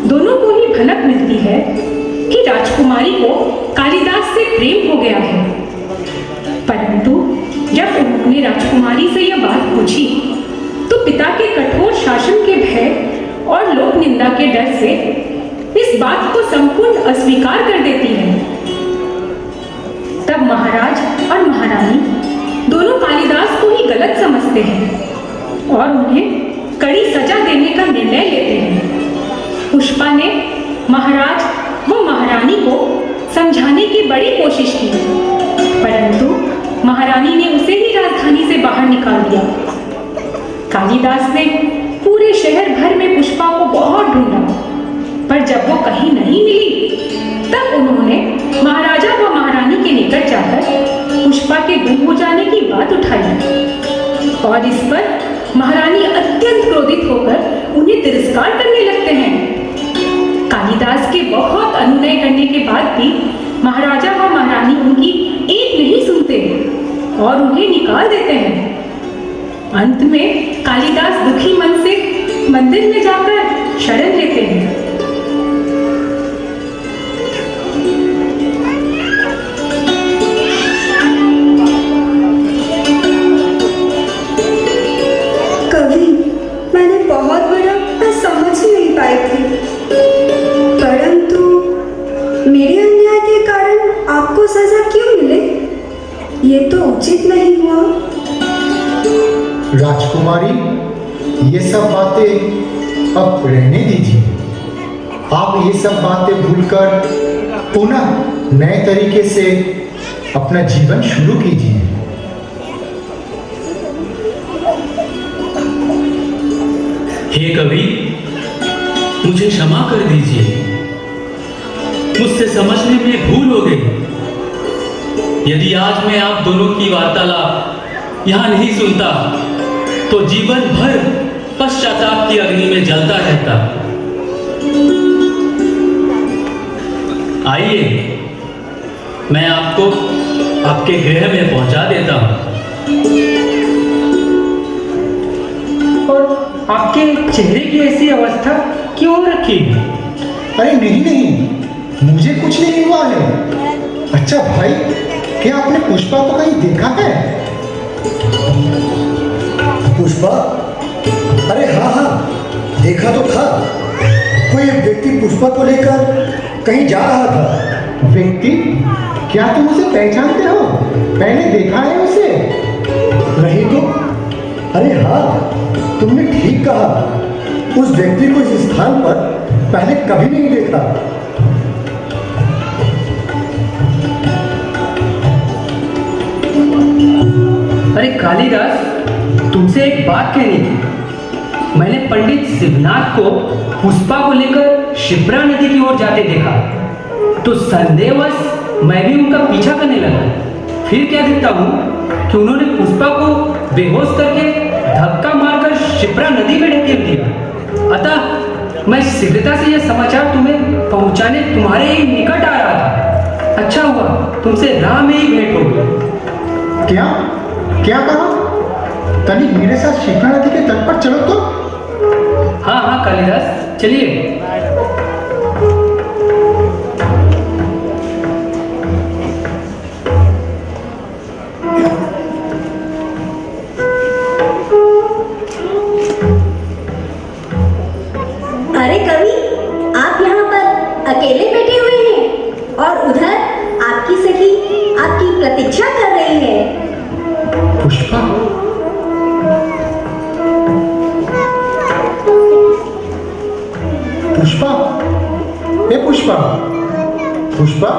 Speaker 3: दोनों को ही भनक मिलती है कि राजकुमारी को कालिदास से प्रेम हो गया है। परंतु जब उन्होंने राजकुमारी से यह बात पूछी तो पिता के कठोर शासन के भय और लोक निंदा के डर से इस बात को संपूर्ण अस्वीकार कर देती है। तब महाराज और महारानी दोनों कालिदास को ही गलत समझते हैं और उन्हें कड़ी सजा देने का निर्णय लेते हैं। पुष्पा ने महाराज व महारानी को समझाने की बड़ी कोशिश की, परंतु महारानी ने उसे ही राजधानी से बाहर निकाल दिया। कालिदास ने पूरे शहर भर में पुष्पा को बहुत ढूंढा, पर जब वो कहीं नहीं मिली तब उन्होंने महाराजा व महारानी के निकट जाकर पुष्पा के गुम हो जाने की बात उठाई और इस पर महारानी अत्यंत क्रोधित होकर उन्हें तिरस्कार करने लगते हैं। कालिदास के बहुत अनुनय करने के बाद भी महाराजा व महारानी उनकी एक नहीं सुनते और उन्हें निकाल देते हैं। अंत में कालिदास दुखी मन से मंदिर में जाकर शरण लेते हैं।
Speaker 12: कवि, मैंने बहुत बड़ा मैं समझ नहीं पाई थी, परंतु मेरे अन्याय के कारण आपको सजा क्यों मिले, ये तो उचित नहीं हुआ।
Speaker 8: राजकुमारी, ये सब बातें अब रहने दीजिए। आप ये सब बातें भूलकर पुनः नए तरीके से अपना जीवन शुरू कीजिए।
Speaker 11: हे कवि, मुझे क्षमा कर दीजिए, मुझसे समझने में भूल हो गई। यदि आज मैं आप दोनों की वार्तालाप यहाँ नहीं सुनता तो जीवन भर पश्चाताप की अग्नि में जलता रहता। आइए, मैं आपको आपके गृह में पहुंचा देता हूं।
Speaker 9: और आपके चेहरे की ऐसी अवस्था क्यों रखी?
Speaker 8: अरे नहीं नहीं, मुझे कुछ नहीं हुआ है। अच्छा भाई, क्या आपने पुष्पा को कहीं देखा है?
Speaker 5: पुष्पा? अरे हाँ हाँ, देखा तो था। कोई एक व्यक्ति पुष्पा को लेकर कहीं जा रहा था।
Speaker 8: व्यक्ति? क्या तुम उसे पहचानते हो? मैंने देखा है उसे।
Speaker 5: नहीं तो? अरे हाँ, तुमने ठीक कहा। उस व्यक्ति को इस स्थान पर पहले कभी नहीं देखा।
Speaker 9: अरे कालिदास, तुमसे एक बात कहनी थी। मैंने पंडित शिवनाथ को पुष्पा को लेकर शिप्रा नदी की ओर जाते देखा, तो संदेहवश मैं भी उनका पीछा करने लगा। फिर क्या देखता हूँ कि उन्होंने पुष्पा को बेहोश करके धक्का मारकर शिप्रा नदी में ढकेल दिया। अतः मैं शीघ्रता से यह समाचार तुम्हें पहुंचाने तुम्हारे ही निकट आ रहा था। अच्छा हुआ तुमसे राह में ही भेंट हो गई।
Speaker 8: क्या क्या कहा? तनिक मेरे साथ शिप्रा नदी के तट पर चलो तो।
Speaker 9: हाँ हाँ कालिदास, चलिए।
Speaker 4: अरे कवि, आप यहाँ पर अकेले बैठे हुए हैं और उधर आपकी सखी आपकी प्रतीक्षा कर रही है।
Speaker 8: पुष्पा? पुष्पा? ए पुष्पा? पुष्पा?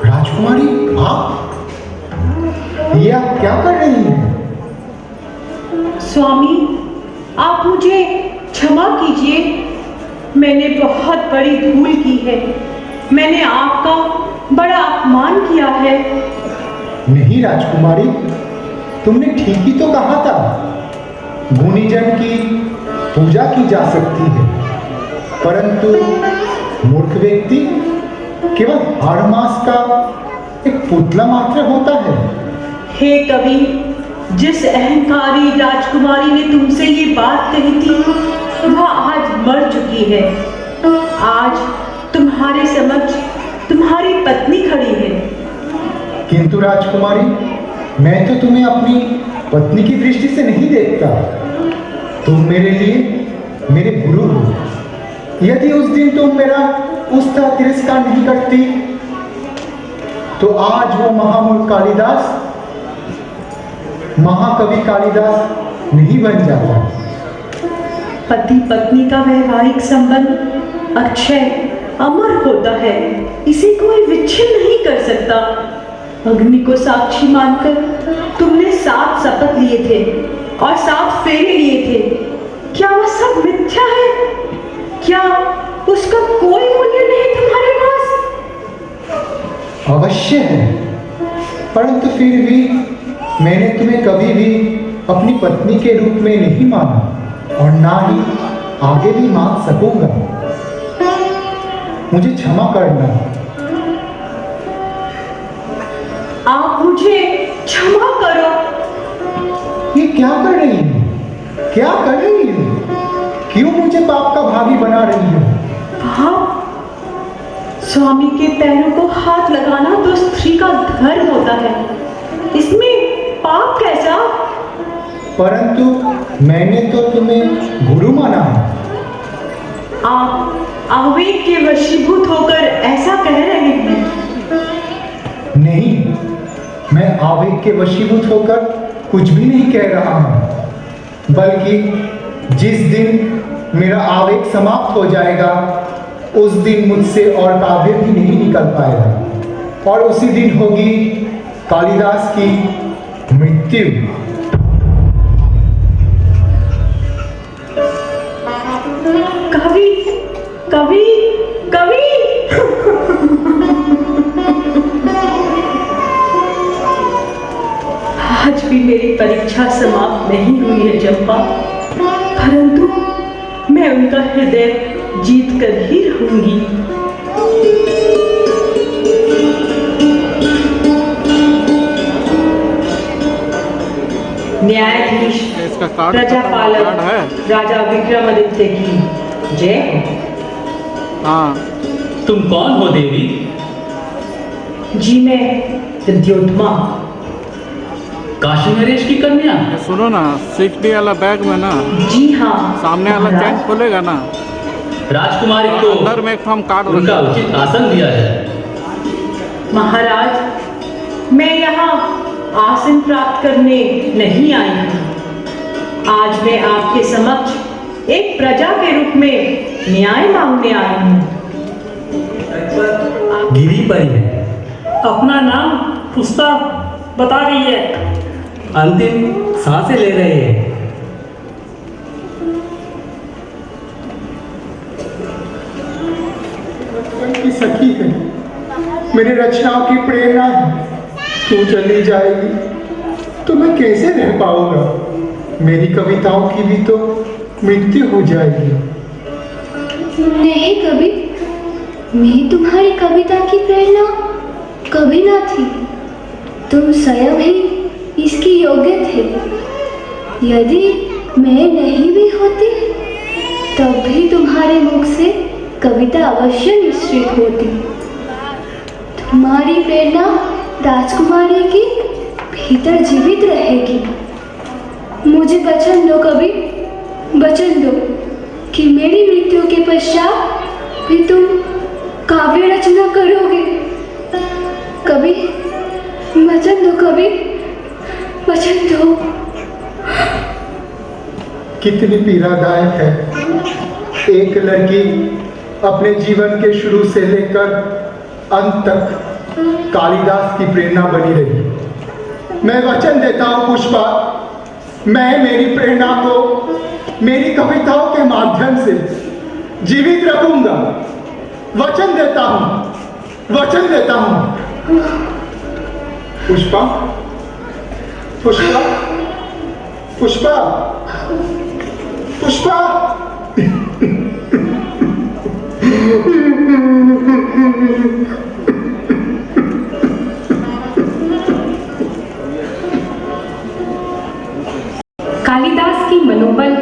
Speaker 8: राजकुमारी, आप क्या कर रही हैं?
Speaker 2: स्वामी, आप मुझे क्षमा कीजिए, मैंने बहुत बड़ी भूल की है। मैंने आपका बड़ा अपमान किया है।
Speaker 8: नहीं राजकुमारी, तुमने ठीक ही तो कहा था। गुणीजन की पूजा की जा सकती है, परंतु मूर्ख व्यक्ति केवल हर मास का एक पुतला मात्र होता है।
Speaker 2: हे कवि, जिस अहंकारी राजकुमारी ने तुमसे ये बात कही थी वह आज मर चुकी है। आज तुम्हारे समक्ष तुम्हारी पत्नी खड़ी है।
Speaker 8: किंतु राजकुमारी, मैं तो तुम्हें अपनी पत्नी की दृष्टि से नहीं देखता। तुम मेरे लिए मेरे गुरु हो। यदि उस दिन तुम मेरा उस तरह तिरस्कार नहीं करती तो आज वो महामूर्ख कालिदास महाकवि कालिदास नहीं बन जाता।
Speaker 2: पति पत्नी का वैवाहिक संबंध अक्षय अमर होता है, इसे कोई विच्छिन्न नहीं कर सकता। अग्नि को साक्षी मानकर तुमने 7 शपथ लिए थे और 7 फेरे लिए थे। क्या वह सब मिथ्या है? क्या
Speaker 3: उसका कोई मूल्य नहीं तुम्हारे पास?
Speaker 8: अवश्य है, परंतु फिर भी मैंने तुम्हें कभी भी अपनी पत्नी के रूप में नहीं माना और ना ही आगे भी मान सकूंगा। मुझे क्षमा करना।
Speaker 3: आप मुझे क्षमा करो।
Speaker 8: ये क्या कर रही है? क्या कर रही है? क्यों मुझे पाप का भागी बना रही है?
Speaker 3: हाँ, स्वामी के पैरों को हाथ लगाना तो स्त्री का धर्म होता है, इसमें पाप कैसा?
Speaker 8: परंतु मैंने तो तुम्हें गुरु माना है।
Speaker 3: आप आवेग के वशीभूत होकर ऐसा कह रहे हैं?
Speaker 8: नहीं, मैं आवेग के वशीभूत होकर कुछ भी नहीं कह रहा हूं, बल्कि जिस दिन मेरा आवेग समाप्त हो जाएगा उस दिन मुझसे और काव्य भी नहीं निकल पाएगा, और उसी दिन होगी कालिदास की मृत्यु।
Speaker 3: कवि कवि कवि आज भी मेरी परीक्षा समाप्त नहीं हुई है चंपा, परंतु मैं उनका हृदय जीत कर ही रहूंगी। न्यायाधीश प्रजापालक राजा विक्रमादित्य की जय।
Speaker 11: हाँ, तुम कौन हो देवी?
Speaker 3: जी मैं विद्योत्मा,
Speaker 11: काशी नरेश की कन्या।
Speaker 13: सुनो ना, 60 वाला बैग में ना,
Speaker 3: जी हाँ,
Speaker 13: सामने वाला चैन खोलेगा ना,
Speaker 11: राजकुमारी को
Speaker 13: अंदर में एक हम कार्ड
Speaker 11: उनका उचित आसन दिया है।
Speaker 3: महाराज, मैं यहाँ आसन प्राप्त करने नहीं आई हूँ। आज मैं आपके समक्ष एक प्रजा के रूप में न्याय मांगने आई हूँ।
Speaker 11: गिरी परी है।
Speaker 9: अपना नाम पुष्पा बता रही है।
Speaker 11: अंतिम सांसें ले रहे हैं।
Speaker 8: की सखी है, मेरी रचनाओं की प्रेरणा है। तू चली जाएगी तो मैं कैसे रह पाऊंगा? मेरी कविताओं की भी तो मृत्यु हो जाएगी।
Speaker 4: नहीं कवि, मैं तुम्हारी कविता की प्रेरणा कभी ना थी। तुम स्वयं ही इसकी योग्य थे। यदि मैं नहीं भी होती तब भी तुम्हारे मुख से कविता अवश्य निश्चित होती। तुम्हारी प्रेरणा राजकुमारी की भीतर जीवित रहेगी। मुझे वचन दो कवि, वचन दो कि मेरी मृत्यु के पश्चात भी तुम काव्य रचना करोगे। कवि, वचन दो कवि, वचन दो।
Speaker 8: कितनी पीड़ादायक है एक लड़की अपने जीवन के शुरू से लेकर अंत तक कालिदास की प्रेरणा बनी रही। मैं वचन देता हूँ पुष्पा, मैं मेरी प्रेरणा को मेरी कविताओं के माध्यम से जीवित रखूंगा। वचन देता हूँ, वचन देता हूँ। पुष्पा, पुष्पा, पुष्पा, पुष्पा।
Speaker 3: कालिदास की मनोबल,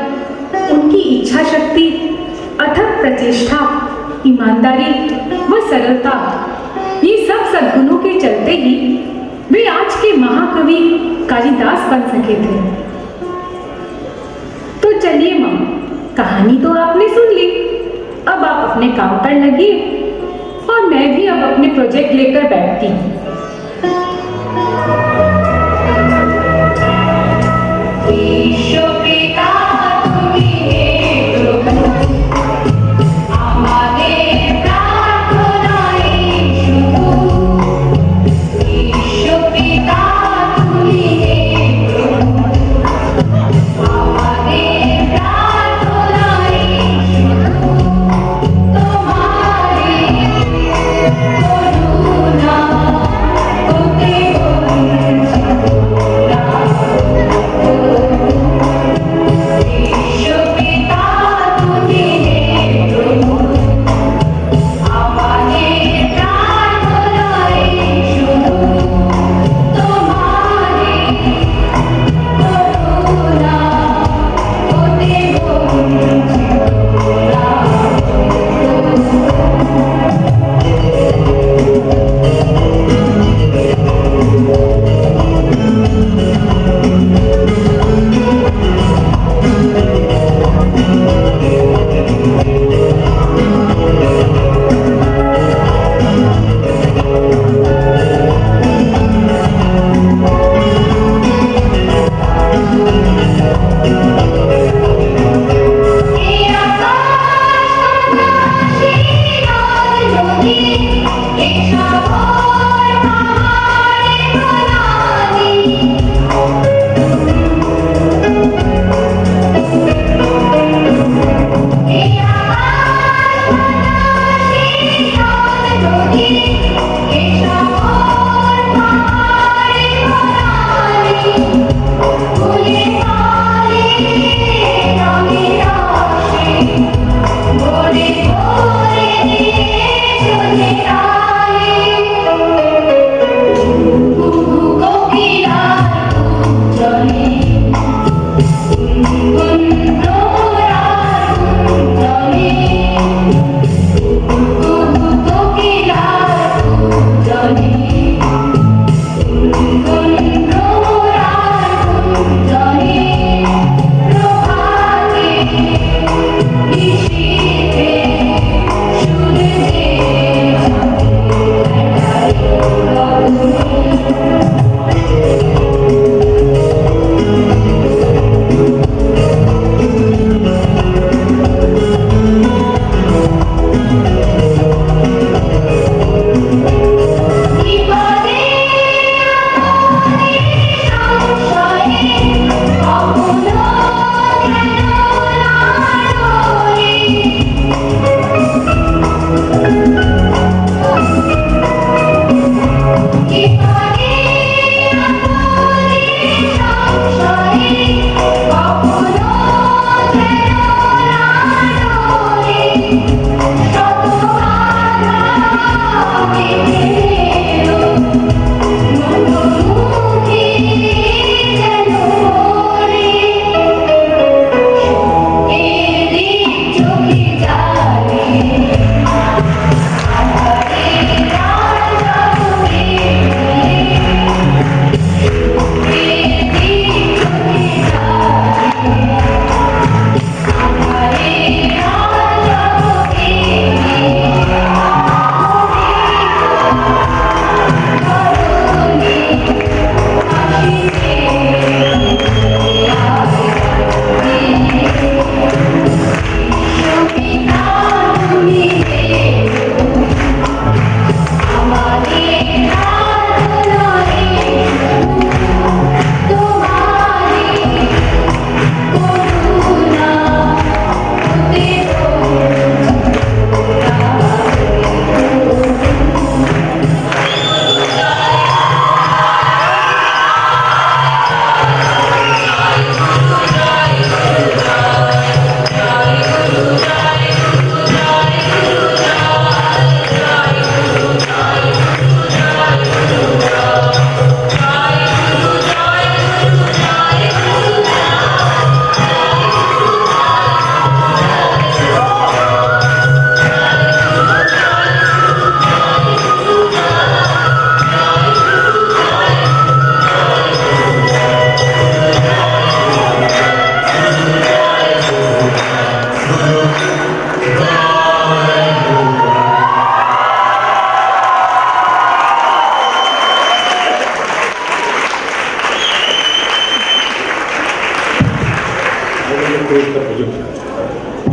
Speaker 3: उनकी इच्छा शक्ति, अथक प्रचेष्टा, ईमानदारी व सरलता, ये सब सद्गुणों के चलते ही वे आज के महाकवि कालिदास बन सके थे। तो चलिए माँ, कहानी तो आपने सुन ली, अब आप अपने काम पर लगिए और मैं भी अब अपने प्रोजेक्ट लेकर बैठती हूँ।
Speaker 4: तो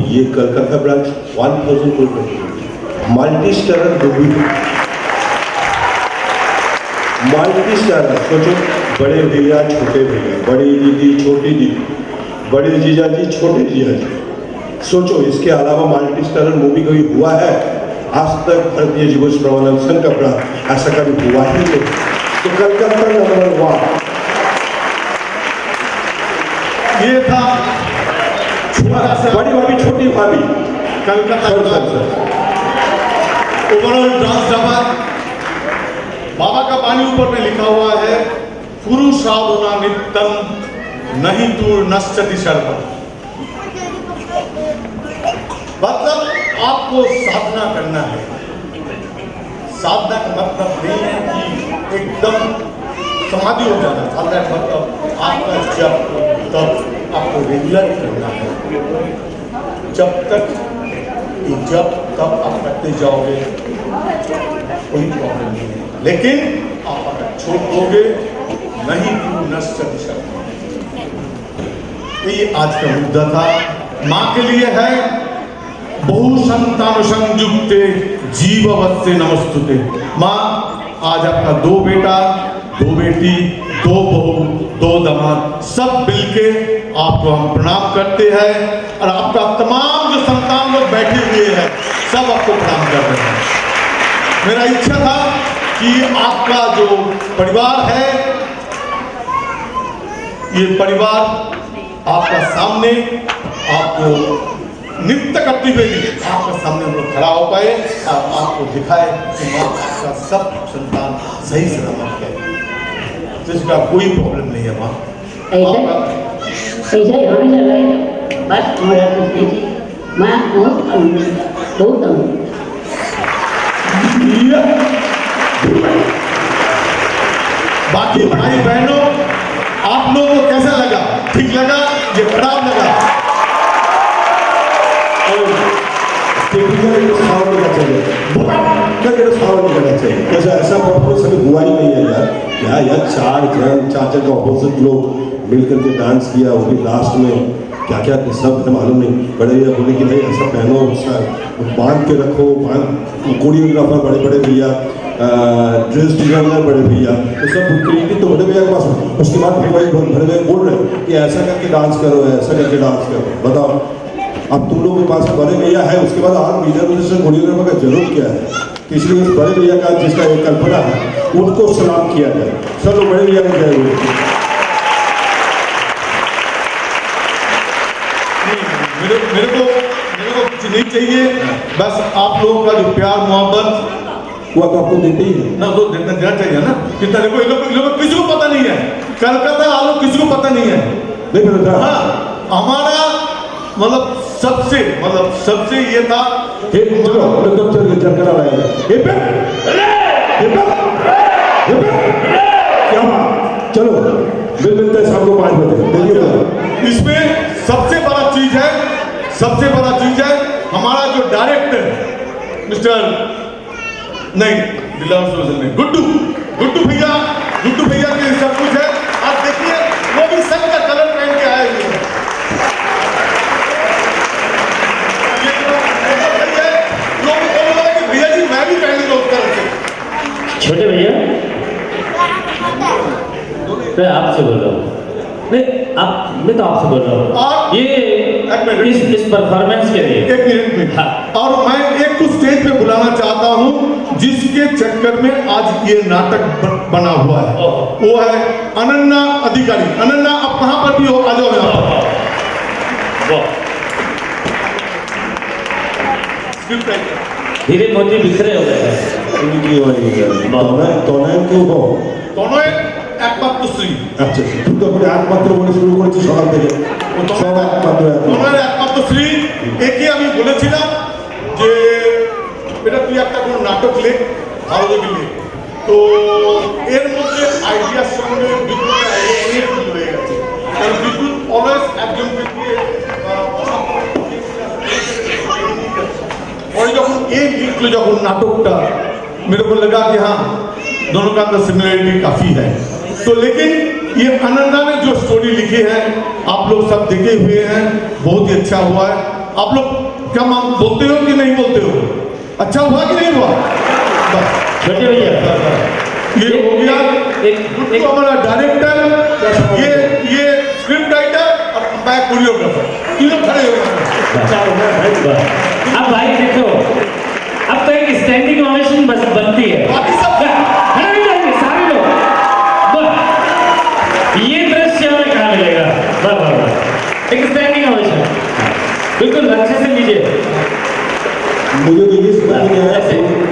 Speaker 6: ये कलकत्ता ब्रांच 1000 करोड़ का multi starrer movie, multi starrer. सोचो, बड़े भैया छोटे भैया, बड़ी दीदी छोटी दीदी, बड़े जीजा जी छोटे जीजा जी। सोचो, इसके अलावा मल्टी स्टारर मूवी कोई हुआ है आज तक? भारतीय जीवन प्रमाणन संघ का ब्रांच ऐसा कभी हुआ ही नहीं। तो कलकत्ता नंबर 1।
Speaker 5: ये था
Speaker 6: बड़ी भाभी छोटी भाभी
Speaker 5: कलकत्ता ओवरऑल डांस ड्रामा। बाबा का पानी ऊपर में लिखा हुआ है, पुरुषादुना नित्यम नहीं तू नश्चति शर्मा। मतलब आपको साधना करना है। साधना का मतलब नहीं है कि एकदम समाधि हो जाना। साधना का मतलब आपका जब तब आपको रेगुलर करना है। जब तक आप करते जाओगे कोई प्रॉब्लम नहीं है, लेकिन आप अगर छोड़ दोगे नहीं तो नश्चति शर्मा। ये आज का मुद्दा था। माँ के लिए है, बहु संतानुसंयुक्ते जीववत्से नमस्तुते। माँ, आज आपका 2 बेटा 2 बेटी 2 बहू 2 दामाद सब मिलके आपको हम प्रणाम करते हैं, और आपका तमाम जो संतान लोग बैठे हुए हैं सब आपको प्रणाम कर रहे हैं। मेरा इच्छा था कि आपका जो परिवार है, ये परिवार आपका सामने आपको नृत्य करते हुए आपके सामने हम लोग खड़ा हो पाए और आपको दिखाए कि माँ आपका सब संतान सही सलामत है, तो इसका कोई प्रॉब्लम नहीं है। माँ
Speaker 14: ऐसा यहाँ भी चल रहा है, बस हमारा कुछ नहीं थी। मैं बहुत
Speaker 5: बाकी भाई बहनों, आप लोगों को कैसा लगा? ठीक लगा? ये खराब लगा?
Speaker 6: कैसा ऐसा परफॉर्मेंस अभी हुआ ही नहीं है यार। 4 जन का ऑपोजिट लोग मिलकर के डांस किया, वो भी लास्ट में क्या क्या सब मालूम नहीं। बड़े भैया बोले कि भाई ऐसा पहनो, बांध के रखो, कोरियोग्राफर बड़े बड़े भैया, ड्रेस डिजाइनर बड़े भैया, तो सब क्रिएटिव तो बड़े भैया के पास। उसके बाद बड़े भैया बोल रहे कि ऐसा करके डांस करो, ऐसा करके डांस करो। बताओ, अब तुम लोगों के पास बड़े भैया है, उसके बाद आप लीडर से कोरियोग्राफर का जरूरत क्या है? इसलिए उस बड़े भैया का जिसका एक कल्पना है उनको सलाम किया जाए। सब लोग बड़े भैया को जय बोले।
Speaker 5: मेरे को कुछ नहीं चाहिए, बस आप लोगों का जो प्यार मोहब्बत
Speaker 6: वो तो आपको देते ही है
Speaker 5: ना, तो देना चाहिए ना। कितना देखो, इन लोग किसी को पता नहीं है, कलकत्ता वालों किसी को पता नहीं है।
Speaker 6: नहीं पता।
Speaker 5: हाँ, हमारा मतलब सबसे ये था
Speaker 6: चलो चलो मिलते हैं शाम को 5 बजे।
Speaker 5: इसमें सबसे बड़ा चीज है हमारा जो डायरेक्टर मिस्टर गुड्डू भैया के सब कुछ है। आप देखिए, वो भी संघ का कलर पहन के आए हुए हैं। भैया जी मैं भी पहन लो।
Speaker 11: छोटे भैया, मैं आपसे बोल रहा हूँ। नहीं, मैं तो आपसे बोल रहा हूँ। ये इस परफॉर्मेंस के लिए।
Speaker 6: एक मिनट। हाँ। और मैं एक को स्टेज पे बुलाना चाहता हूँ जिसके चक्कर में आज ये नाटक बना हुआ है। वो है अनन्या अधिकारी। अनन्या, आप कहाँ पर भी हो, आ जाओ यहाँ पर।
Speaker 11: धीरे मोती बिखरे हो गए हैं।
Speaker 6: दोनों একমাত্র স্ত্রী।
Speaker 15: আচ্ছা, তুই তো আপনি একমাত্র বলে শুরু করেছিস সকাল থেকে। সব একমাত্র।
Speaker 6: ওনার একমাত্র স্ত্রী। একে আমি বলেছিলাম যে এটা তুই একটা কোনো নাটক লেখ, ভালো দেখে লেখ। তো এর মধ্যে আইডিয়ার সঙ্গে বিদ্যুৎ অনেক কিছু হয়ে গেছে। কারণ বিদ্যুৎ অলওয়েজ একজনকে দিয়ে और जब एक लिखलो जब नाटकटा मेरे को लगा कि हाँ दोनों का अंदर सिमिलरिटी काफी है। तो लेकिन ये अनन्या ने जो स्टोरी लिखी है आप लोग सब देखे हुए हैं, बहुत ही अच्छा हुआ है। आप लोग क्या बोलते हो कि नहीं बोलते हो? अच्छा हुआ कि नहीं हुआ? बस
Speaker 11: छोटे भैया,
Speaker 6: ये हो गया। एक हमारा डायरेक्टर, ये स्क्रिप्ट राइटर और मैं कोरियोग्राफर, तीनों खड़े हो गए।
Speaker 11: अब भाई देखो, अब तो एक स्टैंडिंग ओवेशन बस बनती है।
Speaker 6: बाकी सब
Speaker 11: खड़े हो जाएंगे सारे लोग। ये दृश्य हमें कहाँ मिलेगा? बस एक स्टैंडिंग ओवेशन बिल्कुल अच्छे से लीजिए।
Speaker 15: मुझे तो ये समझ नहीं आया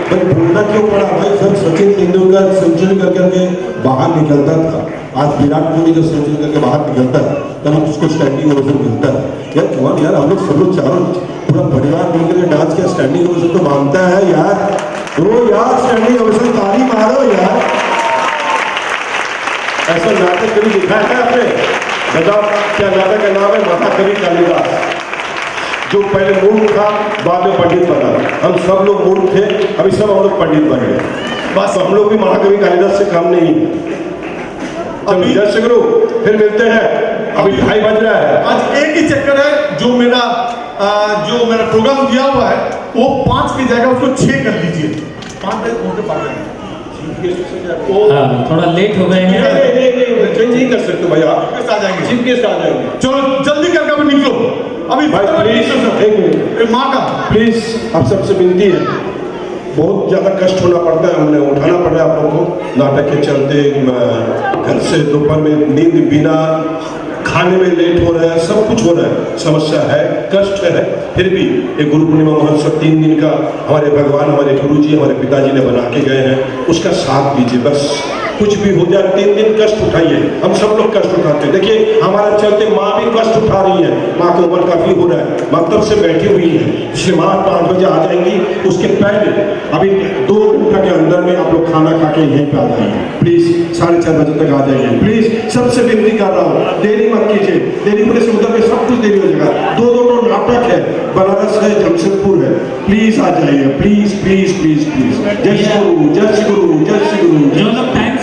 Speaker 15: भाई भूलना क्यों पड़ा भाई। सब सचिन तेंदुलकर सेंचुरी करके बाहर निकलता था, आज विराट कोहली जब सेंचुरी करके बाहर निकलता है तब उसको स्टैंडिंग ओवेशन मिलता है। यार कौन यार, हम लोग सब लोग चारों पूरा परिवार मिलकर के डांस किया, स्टैंडिंग ओवेशन तो मांगता है यार। तो यार स्टैंडिंग ओवेशन ताली मारो यार। ऐसा नाटक कभी दिखा है आपने? बताओ क्या नाटक का नाम है? महाकवि कालिदास, जो पहले मूर्ख था बाद में पंडित बना। हम सब लोग मूर्ख थे, अभी सब हम लोग पंडित बन गए। बस हम लोग भी महाकवि कालिदास से काम नहीं। अभी जय गुरु, फिर मिलते हैं। अभी 2:30 बज रहा है।
Speaker 6: आज एक ही चक्कर है, जो मेरा प्रोग्राम दिया हुआ है वो 5 की जगह उसको 6 कर लीजिए। 5 बजे पहुंचे पा रहे हैं।
Speaker 11: हाँ, थोड़ा लेट हो गए हैं।
Speaker 15: नहीं चेंज नहीं कर सकते भैया,
Speaker 6: आ जाएंगे,
Speaker 15: चीफ गेस्ट आ जाएंगे।
Speaker 6: चलो जल्दी करके अभी निकलो। अभी
Speaker 15: भाई प्लीज एक मिनट,
Speaker 6: माँ का
Speaker 15: प्लीज आप सबसे विनती है, बहुत ज़्यादा कष्ट होना पड़ता है, हमने उठाना पड़ रहा है आप लोगों को नाटक के चलते। घर से दोपहर में नींद बिना, खाने में लेट हो रहा है, सब कुछ हो रहा है, समस्या है, कष्ट है। फिर भी एक गुरु पूर्णिमा महोत्सव 3 दिन का हमारे भगवान, हमारे गुरु जी, हमारे पिताजी ने बना के गए हैं, उसका साथ दीजिए। बस कुछ भी हो जाए 3 दिन कष्ट उठाइए, हम सब लोग कष्ट उठाते हैं। देखिए हमारे चलते माँ भी कष्ट उठा रही है, माँ को उम्र काफ़ी हो रहा है, माँ तब से बैठी हुई है, इसलिए माँ 5 बजे आ जाएंगी। उसके पहले अभी 2 घंटा के अंदर में आप लोग खाना खा के यहीं पे आ जाएंगे। प्लीज़ 4:30 बजे तक आ जाइए। प्लीज़ सबसे विनती कर रहा हूँ, देरी मत कीजिए। देरी होने से उधर में सब कुछ देरी हो जाएगा। 2 नाटक है, बनारस है, जमशेदपुर है। प्लीज़ आ जाइए, प्लीज़ प्लीज़ प्लीज़ प्लीज़। जय श्री गुरु, जय श्री गुरु, जय श्री गुरु।
Speaker 11: जो लोग टाइम